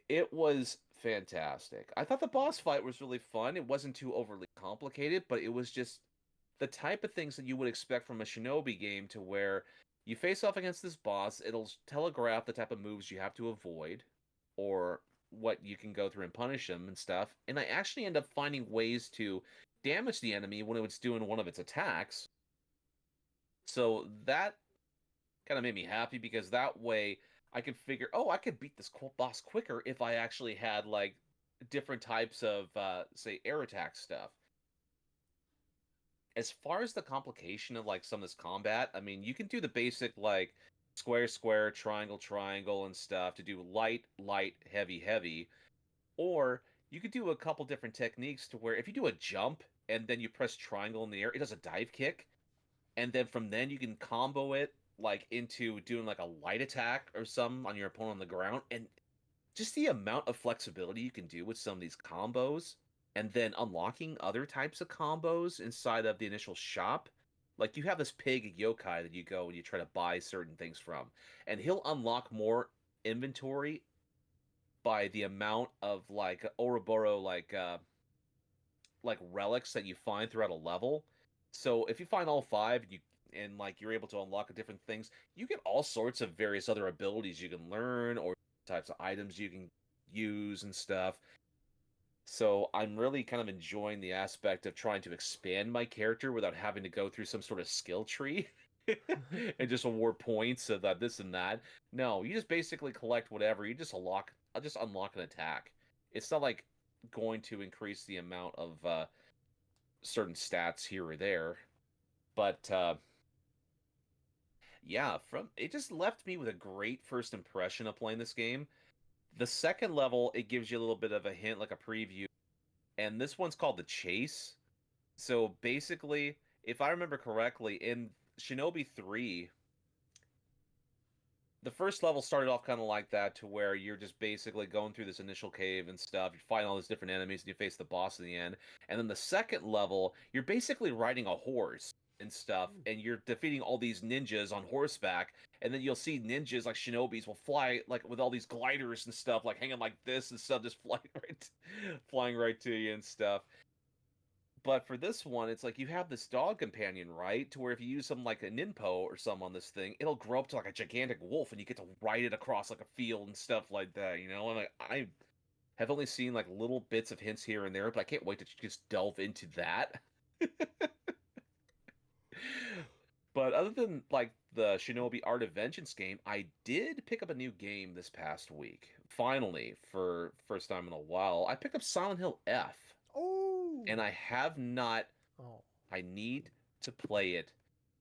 it was fantastic. I thought the boss fight was really fun. It wasn't too overly complicated, but it was just the type of things that you would expect from a Shinobi game to where you face off against this boss, it'll telegraph the type of moves you have to avoid or what you can go through and punish them and stuff. And I actually end up finding ways to damage the enemy when it was doing one of its attacks. So that kind of made me happy because that way I could figure, oh, I could beat this boss quicker if I actually had like different types of say air attack stuff. As far as the complication of like some of this combat, I mean, you can do the basic like square, square, triangle, triangle, and stuff to do light, light, heavy, heavy. Or you could do a couple different techniques to where if you do a jump and then you press triangle in the air, it does a dive kick. And then from then you can combo it like into doing like a light attack or something on your opponent on the ground. And just the amount of flexibility you can do with some of these combos and then unlocking other types of combos inside of the initial shop. Like you have this pig yokai that you go and you try to buy certain things from, and he'll unlock more inventory by the amount of like Ouroboros like relics that you find throughout a level. So if you find all five, you and like you're able to unlock different things, you get all sorts of various other abilities you can learn or types of items you can use and stuff. So I'm really kind of enjoying the aspect of trying to expand my character without having to go through some sort of skill tree and just award points of that this and that. No, you just basically collect whatever. You just unlock an attack. It's not like going to increase the amount of certain stats here or there. But yeah, from it just left me with a great first impression of playing this game. The second level, it gives you a little bit of a hint, like a preview, and this one's called the Chase. So basically, if I remember correctly, in Shinobi 3, the first level started off kind of like that, to where you're just basically going through this initial cave and stuff. You fight all these different enemies and you face the boss in the end. And then the second level, you're basically riding a horse and stuff, and you're defeating all these ninjas on horseback. And then you'll see ninjas like shinobis will fly like with all these gliders and stuff, like hanging like this and stuff, just flying right to you and stuff. But for this one, it's like you have this dog companion, right? To where if you use something like a ninpo or something on this thing, it'll grow up to like a gigantic wolf, and you get to ride it across like a field and stuff like that. You know, and like I have only seen like little bits of hints here and there, but I can't wait to just delve into that. But other than like the Shinobi Art of Vengeance game, I did pick up a new game this past week. Finally, for first time in a while, I picked up Silent Hill F. Oh. And I have not. Oh. I need to play it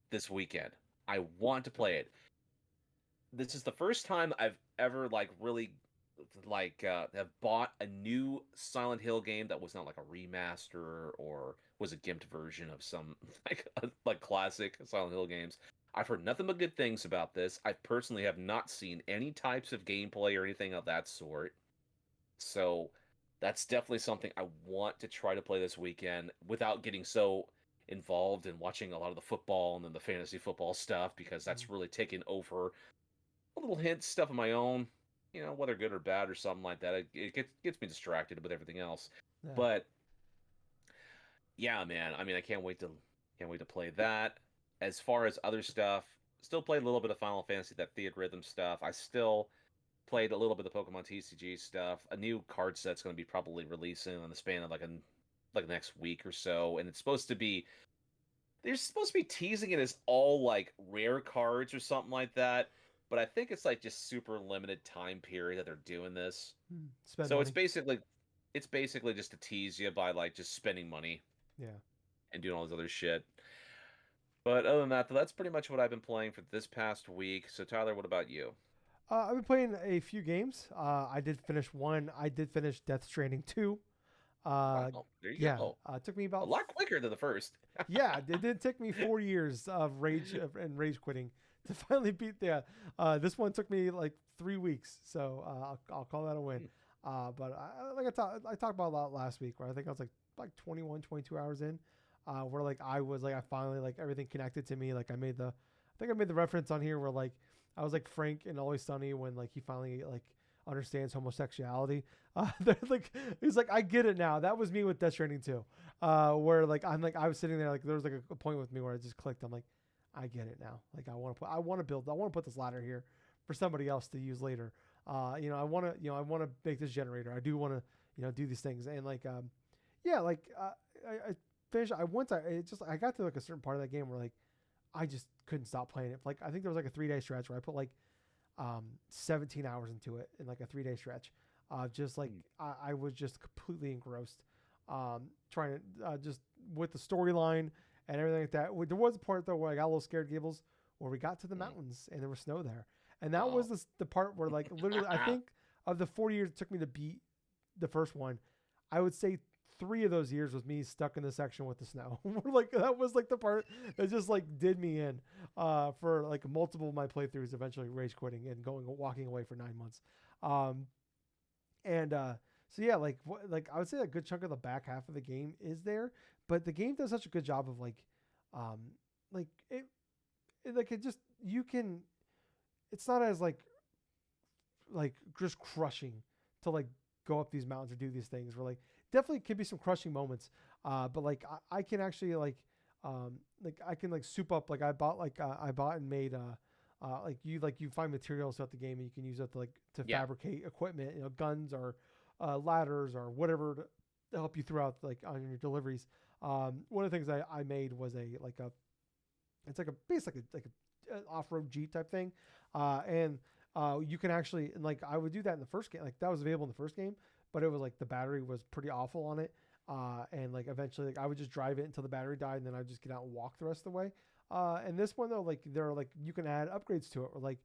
this weekend. I want to play it. This is the first time I've ever like really like have bought a new Silent Hill game that was not like a remaster or was a gimped version of some like classic Silent Hill games. I've heard nothing but good things about this. I personally have not seen any types of gameplay or anything of that sort. So that's definitely something I want to try to play this weekend without getting so involved in watching a lot of the football and then the fantasy football stuff, because that's really taken over a little hint stuff of my own, you know, whether good or bad or something like that. It gets me distracted with everything else. Yeah. But yeah, man, I mean, I can't wait to play that. As far as other stuff, still played a little bit of Final Fantasy, that Theatrhythm stuff. I still played a little bit of Pokemon TCG stuff. A new card set's going to be probably releasing in the span of like next week or so, and it's supposed to be they're supposed to be teasing it as all like rare cards or something like that. But I think it's like just super limited time period that they're doing this. Spend So money. it's basically just to tease you by like just spending money. Yeah. And doing all this other shit. But other than that, that's pretty much what I've been playing for this past week. So Tyler, what about you? I've been playing a few games. I did finish one. I did finish Death Stranding 2. Wow, there you go. It took me A about lot quicker than the first. yeah. It did take me 4 years of rage and rage quitting to finally beat that. This one took me like 3 weeks, so I'll call that a win. But I talked about a lot last week, where I think I was like 21, 22 hours in, where like I finally like everything connected to me. Like I think I made the reference on here where like I was like Frank in Always Sunny when like he finally like understands homosexuality. They're like he's like, I get it now. That was me with Death Stranding 2. Where like I was sitting there, like there was like a point with me where I just clicked. I'm like, I get it now. Like I want to put this ladder here for somebody else to use later. I want to make this generator. I do want to do these things, and like I finished. I got to like a certain part of that game where like I just couldn't stop playing it. Like I think there was like a 3-day stretch where I put like 17 hours into it in like a 3-day stretch. Just like I was just completely engrossed, trying to just with the storyline and everything like that. There was a part though where I got a little scared, Gables, where we got to the mountains and there was snow there, and that was the part where like literally I think of the 40 years it took me to beat the first one, I would say 3 of those years was me stuck in the section with the snow. Like that was like the part that just like did me in for like multiple of my playthroughs, eventually rage quitting and walking away for 9 months. So yeah, like I would say a good chunk of the back half of the game is there, but the game does such a good job of like it just you can, it's not as like just crushing to like go up these mountains or do these things, where like definitely could be some crushing moments, but like I can actually like like I can like soup up. Like I bought and made like you find materials throughout the game and you can use it to Yeah. fabricate equipment, guns or ladders or whatever to help you throughout like on your deliveries. One of the things I made was it's like a basically like a off-road Jeep type thing, and you can actually, and like I would do that in the first game, like that was available in the first game, but it was like the battery was pretty awful on it, and like eventually like I would just drive it until the battery died, and then I'd just get out and walk the rest of the way. And this one though, like there are like you can add upgrades to it, or like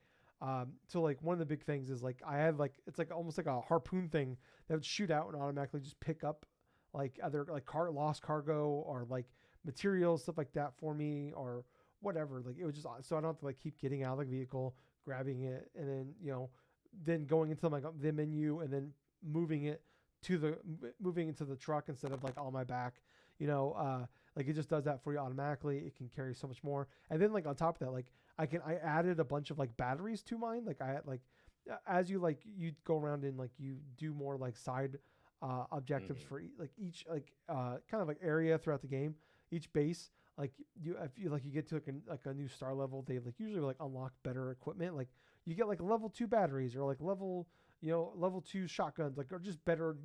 so like one of the big things is like I had like it's like almost like a harpoon thing that would shoot out and automatically just pick up like other like lost cargo or like materials, stuff like that for me, or whatever. Like it was just so I don't have to like keep getting out of the vehicle, grabbing it, and then then going into like the menu and then moving it moving into the truck instead of like on my back. Like it just does that for you automatically. It can carry so much more. And then like on top of that, like I added a bunch of like batteries to mine. Like I had like as you go around and like you do more like side objectives for each kind of like area throughout the game, each base. Like if you get to like a new star level, they like usually like unlock better equipment. Like you get like level 2 batteries or like level 2 shotguns, like or just better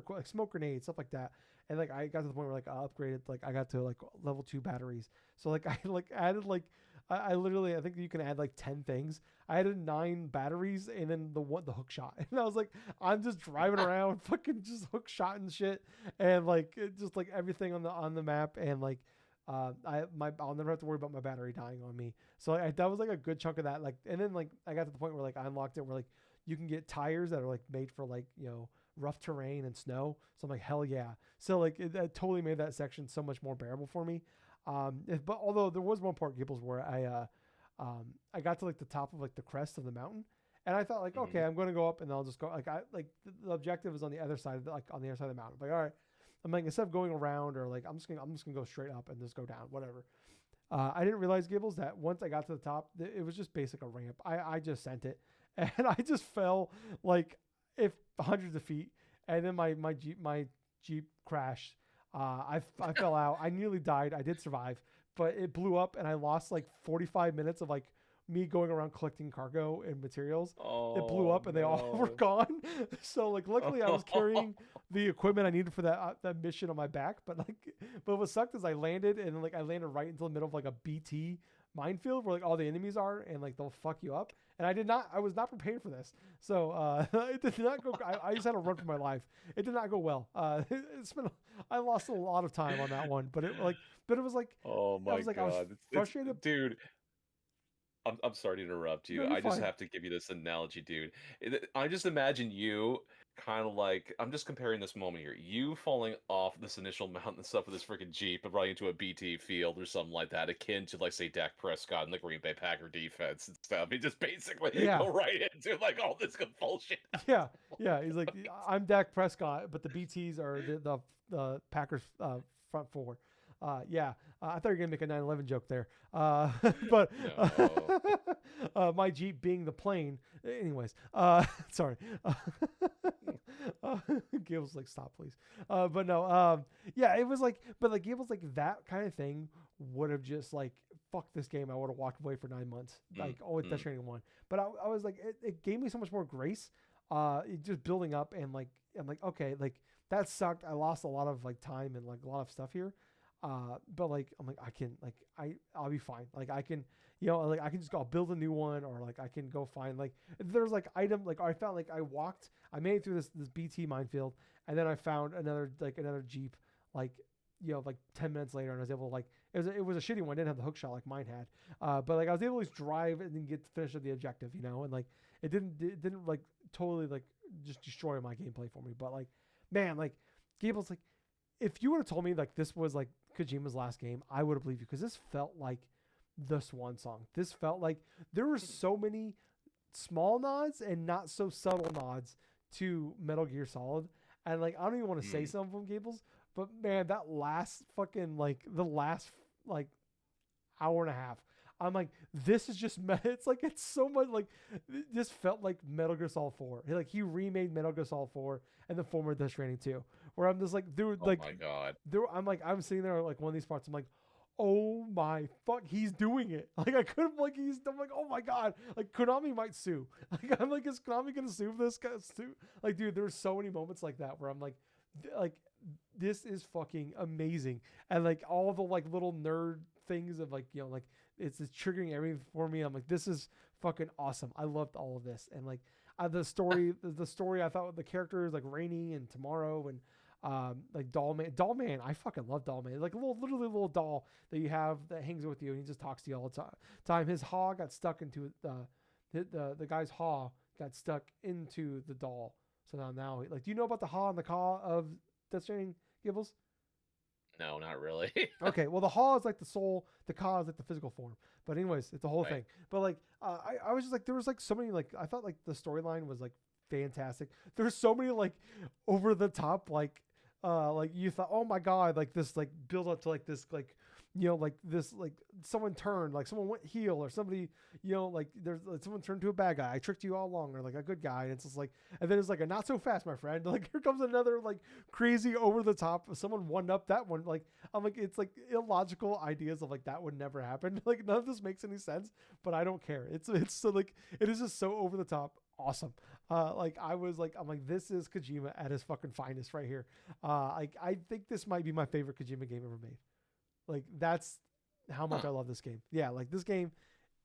like smoke grenades, stuff like that. And like I got to the point where like I upgraded, like I got to like level 2 batteries. So like I like added like I literally I think you can add like 10 things. I added 9 batteries and then the hook shot. And I was like, I'm just driving around fucking just hook shot and shit, and like it just like everything on the map, and like I'll never have to worry about my battery dying on me. So that was like a good chunk of that. Like, and then like I got to the point where like I unlocked it where like you can get tires that are like made for like rough terrain and snow. So I'm like, hell yeah. So like it totally made that section so much more bearable for me. But although there was one part, Gables, where I got to like the top of like the crest of the mountain, and I thought like, okay, I'm going to go up and I'll just go like the objective is on the other side of on the other side of the mountain. I'm like, all right. I'm like, instead of going around or like I'm just gonna go straight up and just go down, whatever. I didn't realize, Gables, that once I got to the top, it was just basic a ramp. I just sent it, and I just fell like if hundreds of feet, and then my Jeep crashed. I fell out. I nearly died. I did survive, but it blew up, and I lost like 45 minutes of like me going around collecting cargo and materials. It blew up and they all were gone. So like luckily I was carrying the equipment I needed for that mission on my back, but what sucked is I landed and I landed right into the middle of like a BT minefield where like all the enemies are, and like they'll fuck you up. And I was not prepared for this. So it did not go. I just had to run for my life. It did not go well. I lost a lot of time on that one, but it was like, oh my God. I was frustrated. Dude, I'm sorry to interrupt you. No, I just fine. have to give you this analogy, dude. I just imagine you kind of like, I'm just comparing this moment here. You falling off this initial mountain and stuff with this freaking Jeep and running into a BT field or something like that, akin to like say Dak Prescott and the Green Bay Packer defense and stuff. He just basically go right into like all this compulsion. Yeah. He's like, I'm Dak Prescott, but the BTs are the Packers front four. I thought you were gonna make a 9/11 joke there. But my Jeep being the plane. Anyways, sorry. Gables like, stop, please. But no, it was like, but like Gables like that kind of thing would have just like fuck this game. I would have walked away for 9 months, like always Death Stranding 1. But I was like, it gave me so much more grace. Just building up, and like I'm like, okay, like that sucked. I lost a lot of like time and like a lot of stuff here. But like I'm like I'll be fine. Like I can I can just go build a new one, or like I can go find like there's like item like I found like I made it through this BT minefield, and then I found another Jeep like 10 minutes later, and I was able to like it was a shitty one, I didn't have the hook shot like mine had, but like I was able to just drive and then get to finish the objective, and like it didn't like totally like just destroy my gameplay for me. But like, man, like Gables, like if you would have told me like this was like Kojima's last game, I would have believed you, because this felt like the swan song. This felt like there were so many small nods and not so subtle nods to Metal Gear Solid, and like I don't even want to say some of them, Gables, but man, that last fucking like the last like hour and a half, I'm like, this is just it's like it's so much like this felt like Metal Gear Solid 4. Like he remade Metal Gear Solid 4 and the former Death Stranding 2, where I'm just like, dude, like, oh my God, I'm sitting there like one of these parts, I'm like, oh my fuck, he's doing it. Like I couldn't like I'm like, oh my god, like Konami might sue. Like I'm like, is Konami gonna sue for this guy? Sue? Like, dude, there's so many moments like that where I'm like this is fucking amazing. And like all the like little nerd things of like, like it's triggering everything for me. I'm like, this is fucking awesome. I loved all of this. And like the story I thought the characters like Rainy and Tomorrow and like Dollman, I fucking love Dollman. Like literally a little doll that you have that hangs with you and he just talks to you all the time. His haw got stuck into the guy's haw got stuck into the doll. So now like, do you know about the haw and the caw of Death Stranding, Gibbles? No, not really. Okay, well the haw is like the soul, the ka is like the physical form. But anyways, it's the whole thing. But like I was just like, there was like so many like, I thought like the storyline was like fantastic. There's so many like over the top like you thought, oh my god, like this like build up to like this like like this like someone turned, like someone went heel or somebody like there's like someone turned to a bad guy. I tricked you all along, or like a good guy. And it's just like, and then it's like a not so fast, my friend. Like here comes another like crazy over the top. Someone one up that one. Like I'm like, it's like illogical ideas of like that would never happen. Like none of this makes any sense, but I don't care. It's so like it is just so over the top. Awesome. Like I was like, I'm like, this is Kojima at his fucking finest right here. Like I think this might be my favorite Kojima game ever made. Like that's how much I love this game. Yeah, like this game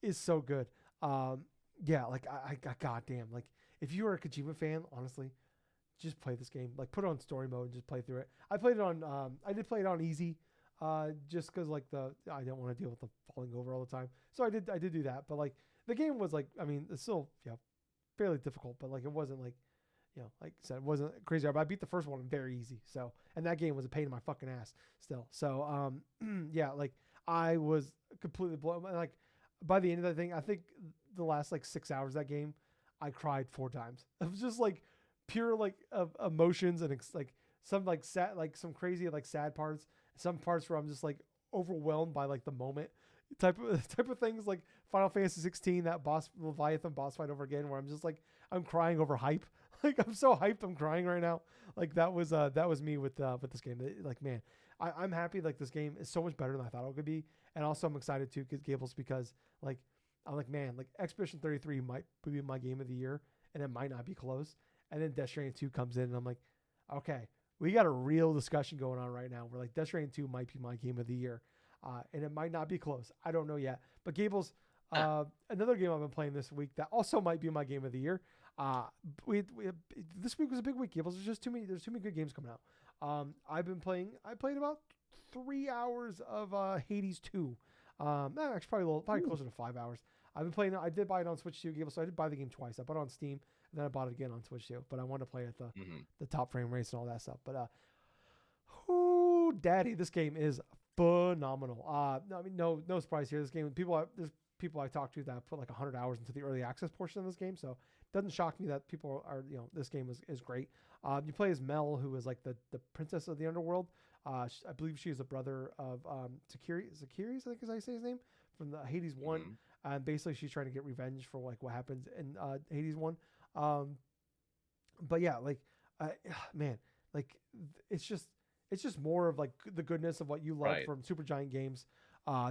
is so good. Yeah, like I goddamn, like if you are a Kojima fan, honestly, just play this game. Like put it on story mode and just play through it. I played it on I did play it on easy, just because like I didn't want to deal with the falling over all the time. So I did do that. But like the game was like, I mean, it's still fairly difficult, but like it wasn't like like I said, it wasn't crazy hard, but I beat the first one very easy. So, and that game was a pain in my fucking ass still. So, yeah, like I was completely blown. Like by the end of that thing, I think the last like 6 hours of that game, I cried 4 times. It was just like pure like emotions and like some like sad, like some crazy like sad parts, some parts where I'm just like overwhelmed by like the moment type of things, like Final Fantasy 16, that Leviathan boss fight over again, where I'm just like I'm crying over hype. Like I'm so hyped, I'm crying right now. Like that was me with this game. Like man, I'm happy. Like this game is so much better than I thought it could be, and also I'm excited to get Gables because like I'm like, man, like Expedition 33 might be my game of the year, and it might not be close. And then Death Stranding 2 comes in, and I'm like, okay, we got a real discussion going on right now. Where like Death Stranding 2 might be my game of the year, and it might not be close. I don't know yet. But Gables, another game I've been playing this week that also might be my game of the year. This week was a big week, Gables. There's too many good games coming out. I played about 3 hours of Hades 2. Actually probably closer to 5 hours. I've been playing. I did buy it on Switch too, Gables. So I did buy the game twice. I bought it on Steam, and then I bought it again on Switch too. But I wanted to play at the top frame rates and all that stuff. But daddy, this game is phenomenal. I mean, no surprise here. This game, there's people I talked to that put like 100 hours into the early access portion of this game, so it doesn't shock me that people are this game is great. You play as Mel, who is like the princess of the underworld. I believe she is a brother of Zakiri, I think is how you say his name, from the Hades 1. And basically she's trying to get revenge for like what happens in Hades 1. But yeah, like man, like it's just more of like the goodness of what you love from Supergiant Games.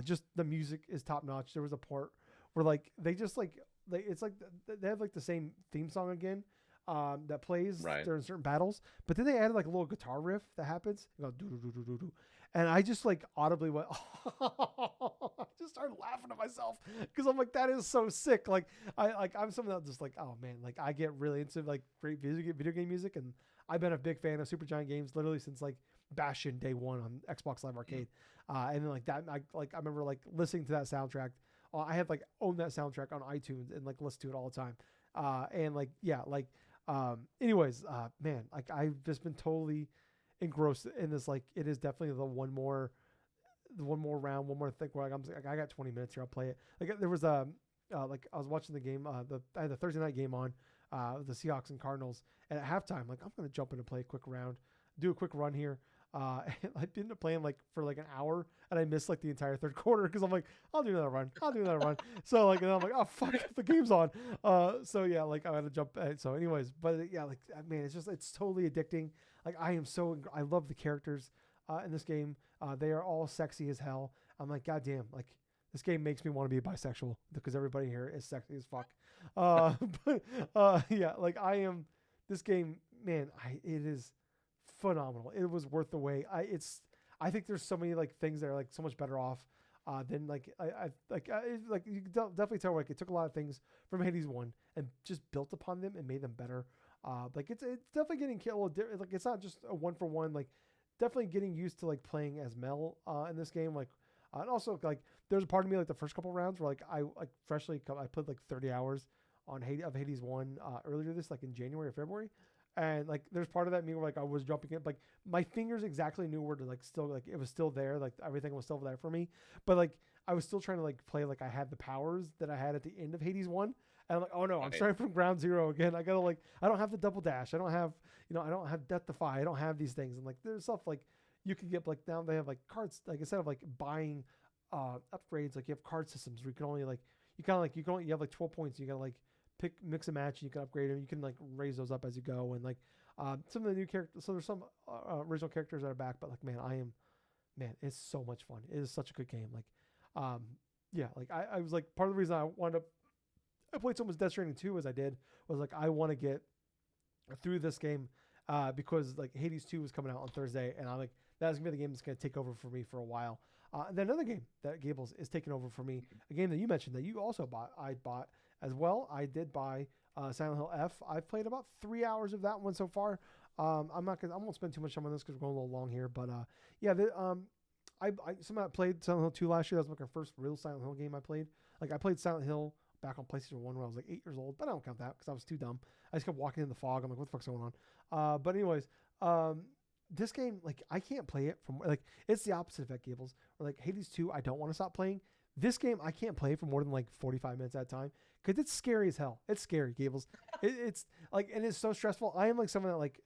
Just the music is top notch. There was a part where like they just like it's like they have like the same theme song again that plays during certain battles, but then they added like a little guitar riff that happens. You go do do do do do, and I just like audibly went, I just started laughing at myself because I'm like, that is so sick. Like I'm someone that just like, oh man, like I get really into like great video game music, and I've been a big fan of Supergiant Games literally since like Bastion day 1 on Xbox Live Arcade. And then like that, I remember like listening to that soundtrack. I had like owned that soundtrack on iTunes and like listened to it all the time. And like, yeah, like, anyways, man, like I've just been totally engrossed in this. Like it is definitely the one more round, one more thing where like, I got 20 minutes here. I'll play it. Like there was like I was watching the game, I had the Thursday night game on, the Seahawks and Cardinals. And at halftime, like I'm going to jump in and play a quick round, do a quick run here. And I ended up playing like for like an hour, and I missed like the entire third quarter because I'm like, I'll do another run. So like, and I'm like, oh fuck, the game's on. So yeah, like I had to jump. So anyways, but yeah, like man, it's totally addicting. Like I love the characters in this game. They are all sexy as hell. I'm like, God damn, like this game makes me want to be bisexual because everybody here is sexy as fuck. Uh, but yeah, like I am. This game, man, it is phenomenal. It was worth the wait. I think there's so many like things that are like so much better off than like like you can definitely tell like it took a lot of things from Hades 1 and just built upon them and made them better. Like it's definitely getting a little different. Like it's not just a one for one. Like definitely getting used to like playing as Mel in this game. Like and also like there's a part of me like the first couple rounds where like I like I played like 30 hours on Hades 1 earlier this like in January or February. And like there's part of that me where like I was jumping in like my fingers exactly knew where to like still like it was still there, like everything was still there for me. But like I was still trying to like play like I had the powers that I had at the end of Hades 1. And I'm like, oh no, I'm starting from ground zero again. I gotta like I don't have the double dash. I don't have I don't have Death Defy. I don't have these things. And like there's stuff like you can get like now they have like cards like instead of like buying upgrades, like you have card systems where you can only like you have like 12 points, you gotta like mix and match, and you can upgrade them. You can like raise those up as you go, and like some of the new characters. So there's some original characters that are back, but like man, it's so much fun. It is such a good game. Like, yeah, like I was like part of the reason I played so much Death Stranding 2 as I did was like I want to get through this game because like Hades 2 was coming out on Thursday, and I'm like that's gonna be the game that's gonna take over for me for a while. And then another game that Gables is taking over for me, a game that you mentioned that you also bought, I bought as well. I did buy Silent Hill F. I've played about 3 hours of that one so far. I won't spend too much time on this because we're going a little long here. But yeah, I somehow played Silent Hill 2 last year. That was like my first real Silent Hill game I played. Like I played Silent Hill back on PlayStation 1 when I was like 8 years old, but I don't count that because I was too dumb. I just kept walking in the fog. I'm like, what the fuck's going on? But anyways, this game, like I can't play it from like it's the opposite of that Gables. Or like Hades 2, I don't want to stop playing. This game, I can't play for more than like 45 minutes at a time because it's scary as hell. It's scary, Gables. It's like, and it's so stressful. I am like someone that like,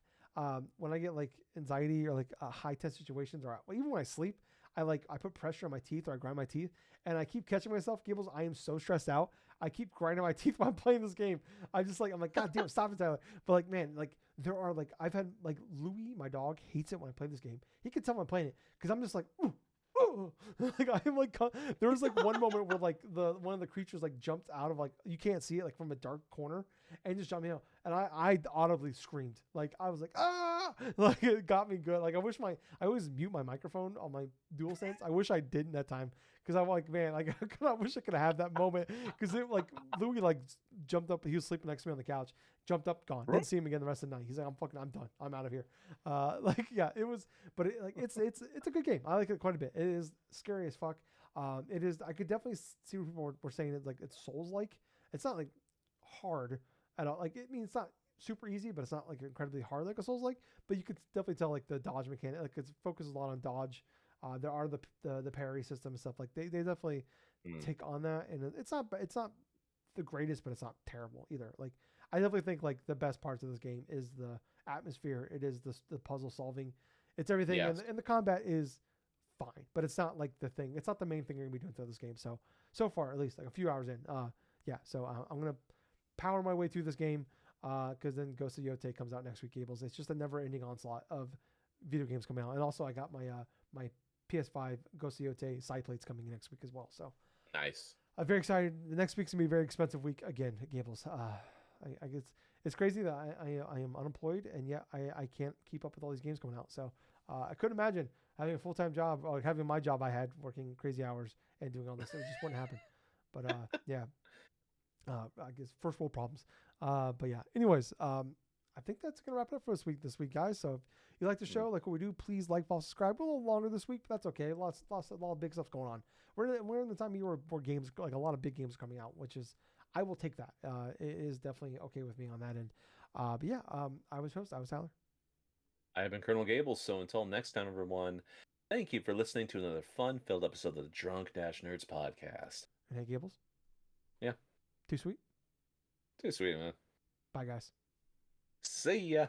when I get like anxiety or like high tense situations or even when I sleep, I put pressure on my teeth or I grind my teeth and I keep catching myself, Gables. I am so stressed out. I keep grinding my teeth while I'm playing this game. I'm like, God damn, stop it, Tyler. But like, man, like there are like, I've had like Louis, my dog, hates it when I play this game. He can tell when I'm playing it because I'm just like, ooh. Like I'm like there was like one moment where like one of the creatures like jumped out of like you can't see it like from a dark corner and just jumped me out and I audibly screamed like I was like ah like it got me good. Like I always mute my microphone on my DualSense. I wish I didn't that time because I'm like man like I wish I could have that moment because it like Louis like jumped up. He was sleeping next to me on the couch, jumped up, gone. Didn't see him again the rest of the night. He's like I'm done. I'm out of here. Like yeah, it was, but it's a good game. I like it quite a bit. It is scary as fuck. It is. I could definitely see what people were saying. It's like it's Souls like. It's not like hard at all. Like it means it's not super easy, but it's not like incredibly hard like a Souls like. But you could definitely tell like the dodge mechanic. Like it focuses a lot on dodge. There are the parry system and stuff. Like they definitely take on that, and it's not the greatest, but it's not terrible either. Like I definitely think like the best parts of this game is the atmosphere. It is the puzzle solving. It's everything, yes. And the combat is fine, but it's not like the thing. It's not the main thing you're gonna be doing through this game. So far, at least like a few hours in, yeah. So I'm gonna power my way through this game, because then Ghost of Yote comes out next week. Gables. It's just a never-ending onslaught of video games coming out, and also I got my my PS5 Ghost of Yote side plates coming next week as well. So nice. I'm very excited. The next week's gonna be a very expensive week again, Gables. I guess it's crazy that I am unemployed and yet I can't keep up with all these games coming out. So I couldn't imagine having a full-time job or having my job I had, working crazy hours and doing all this. It just wouldn't happen. But yeah, I guess first world problems. But yeah, anyways, I think that's gonna wrap it up for this week, guys. So if you like the show, like what we do, please like, follow, subscribe. We're a little longer this week, but that's okay. A lot of big stuff going on. We're in the time of year where games, like a lot of big games coming out, which is I will take that. It is definitely okay with me on that end. But yeah, I was Tyler. I have been Colonel Gables. So until next time, everyone, thank you for listening to another fun-filled episode of the Drunk-Nerds podcast. And hey, Gables. Yeah. Too sweet. Too sweet, man. Bye, guys. See ya.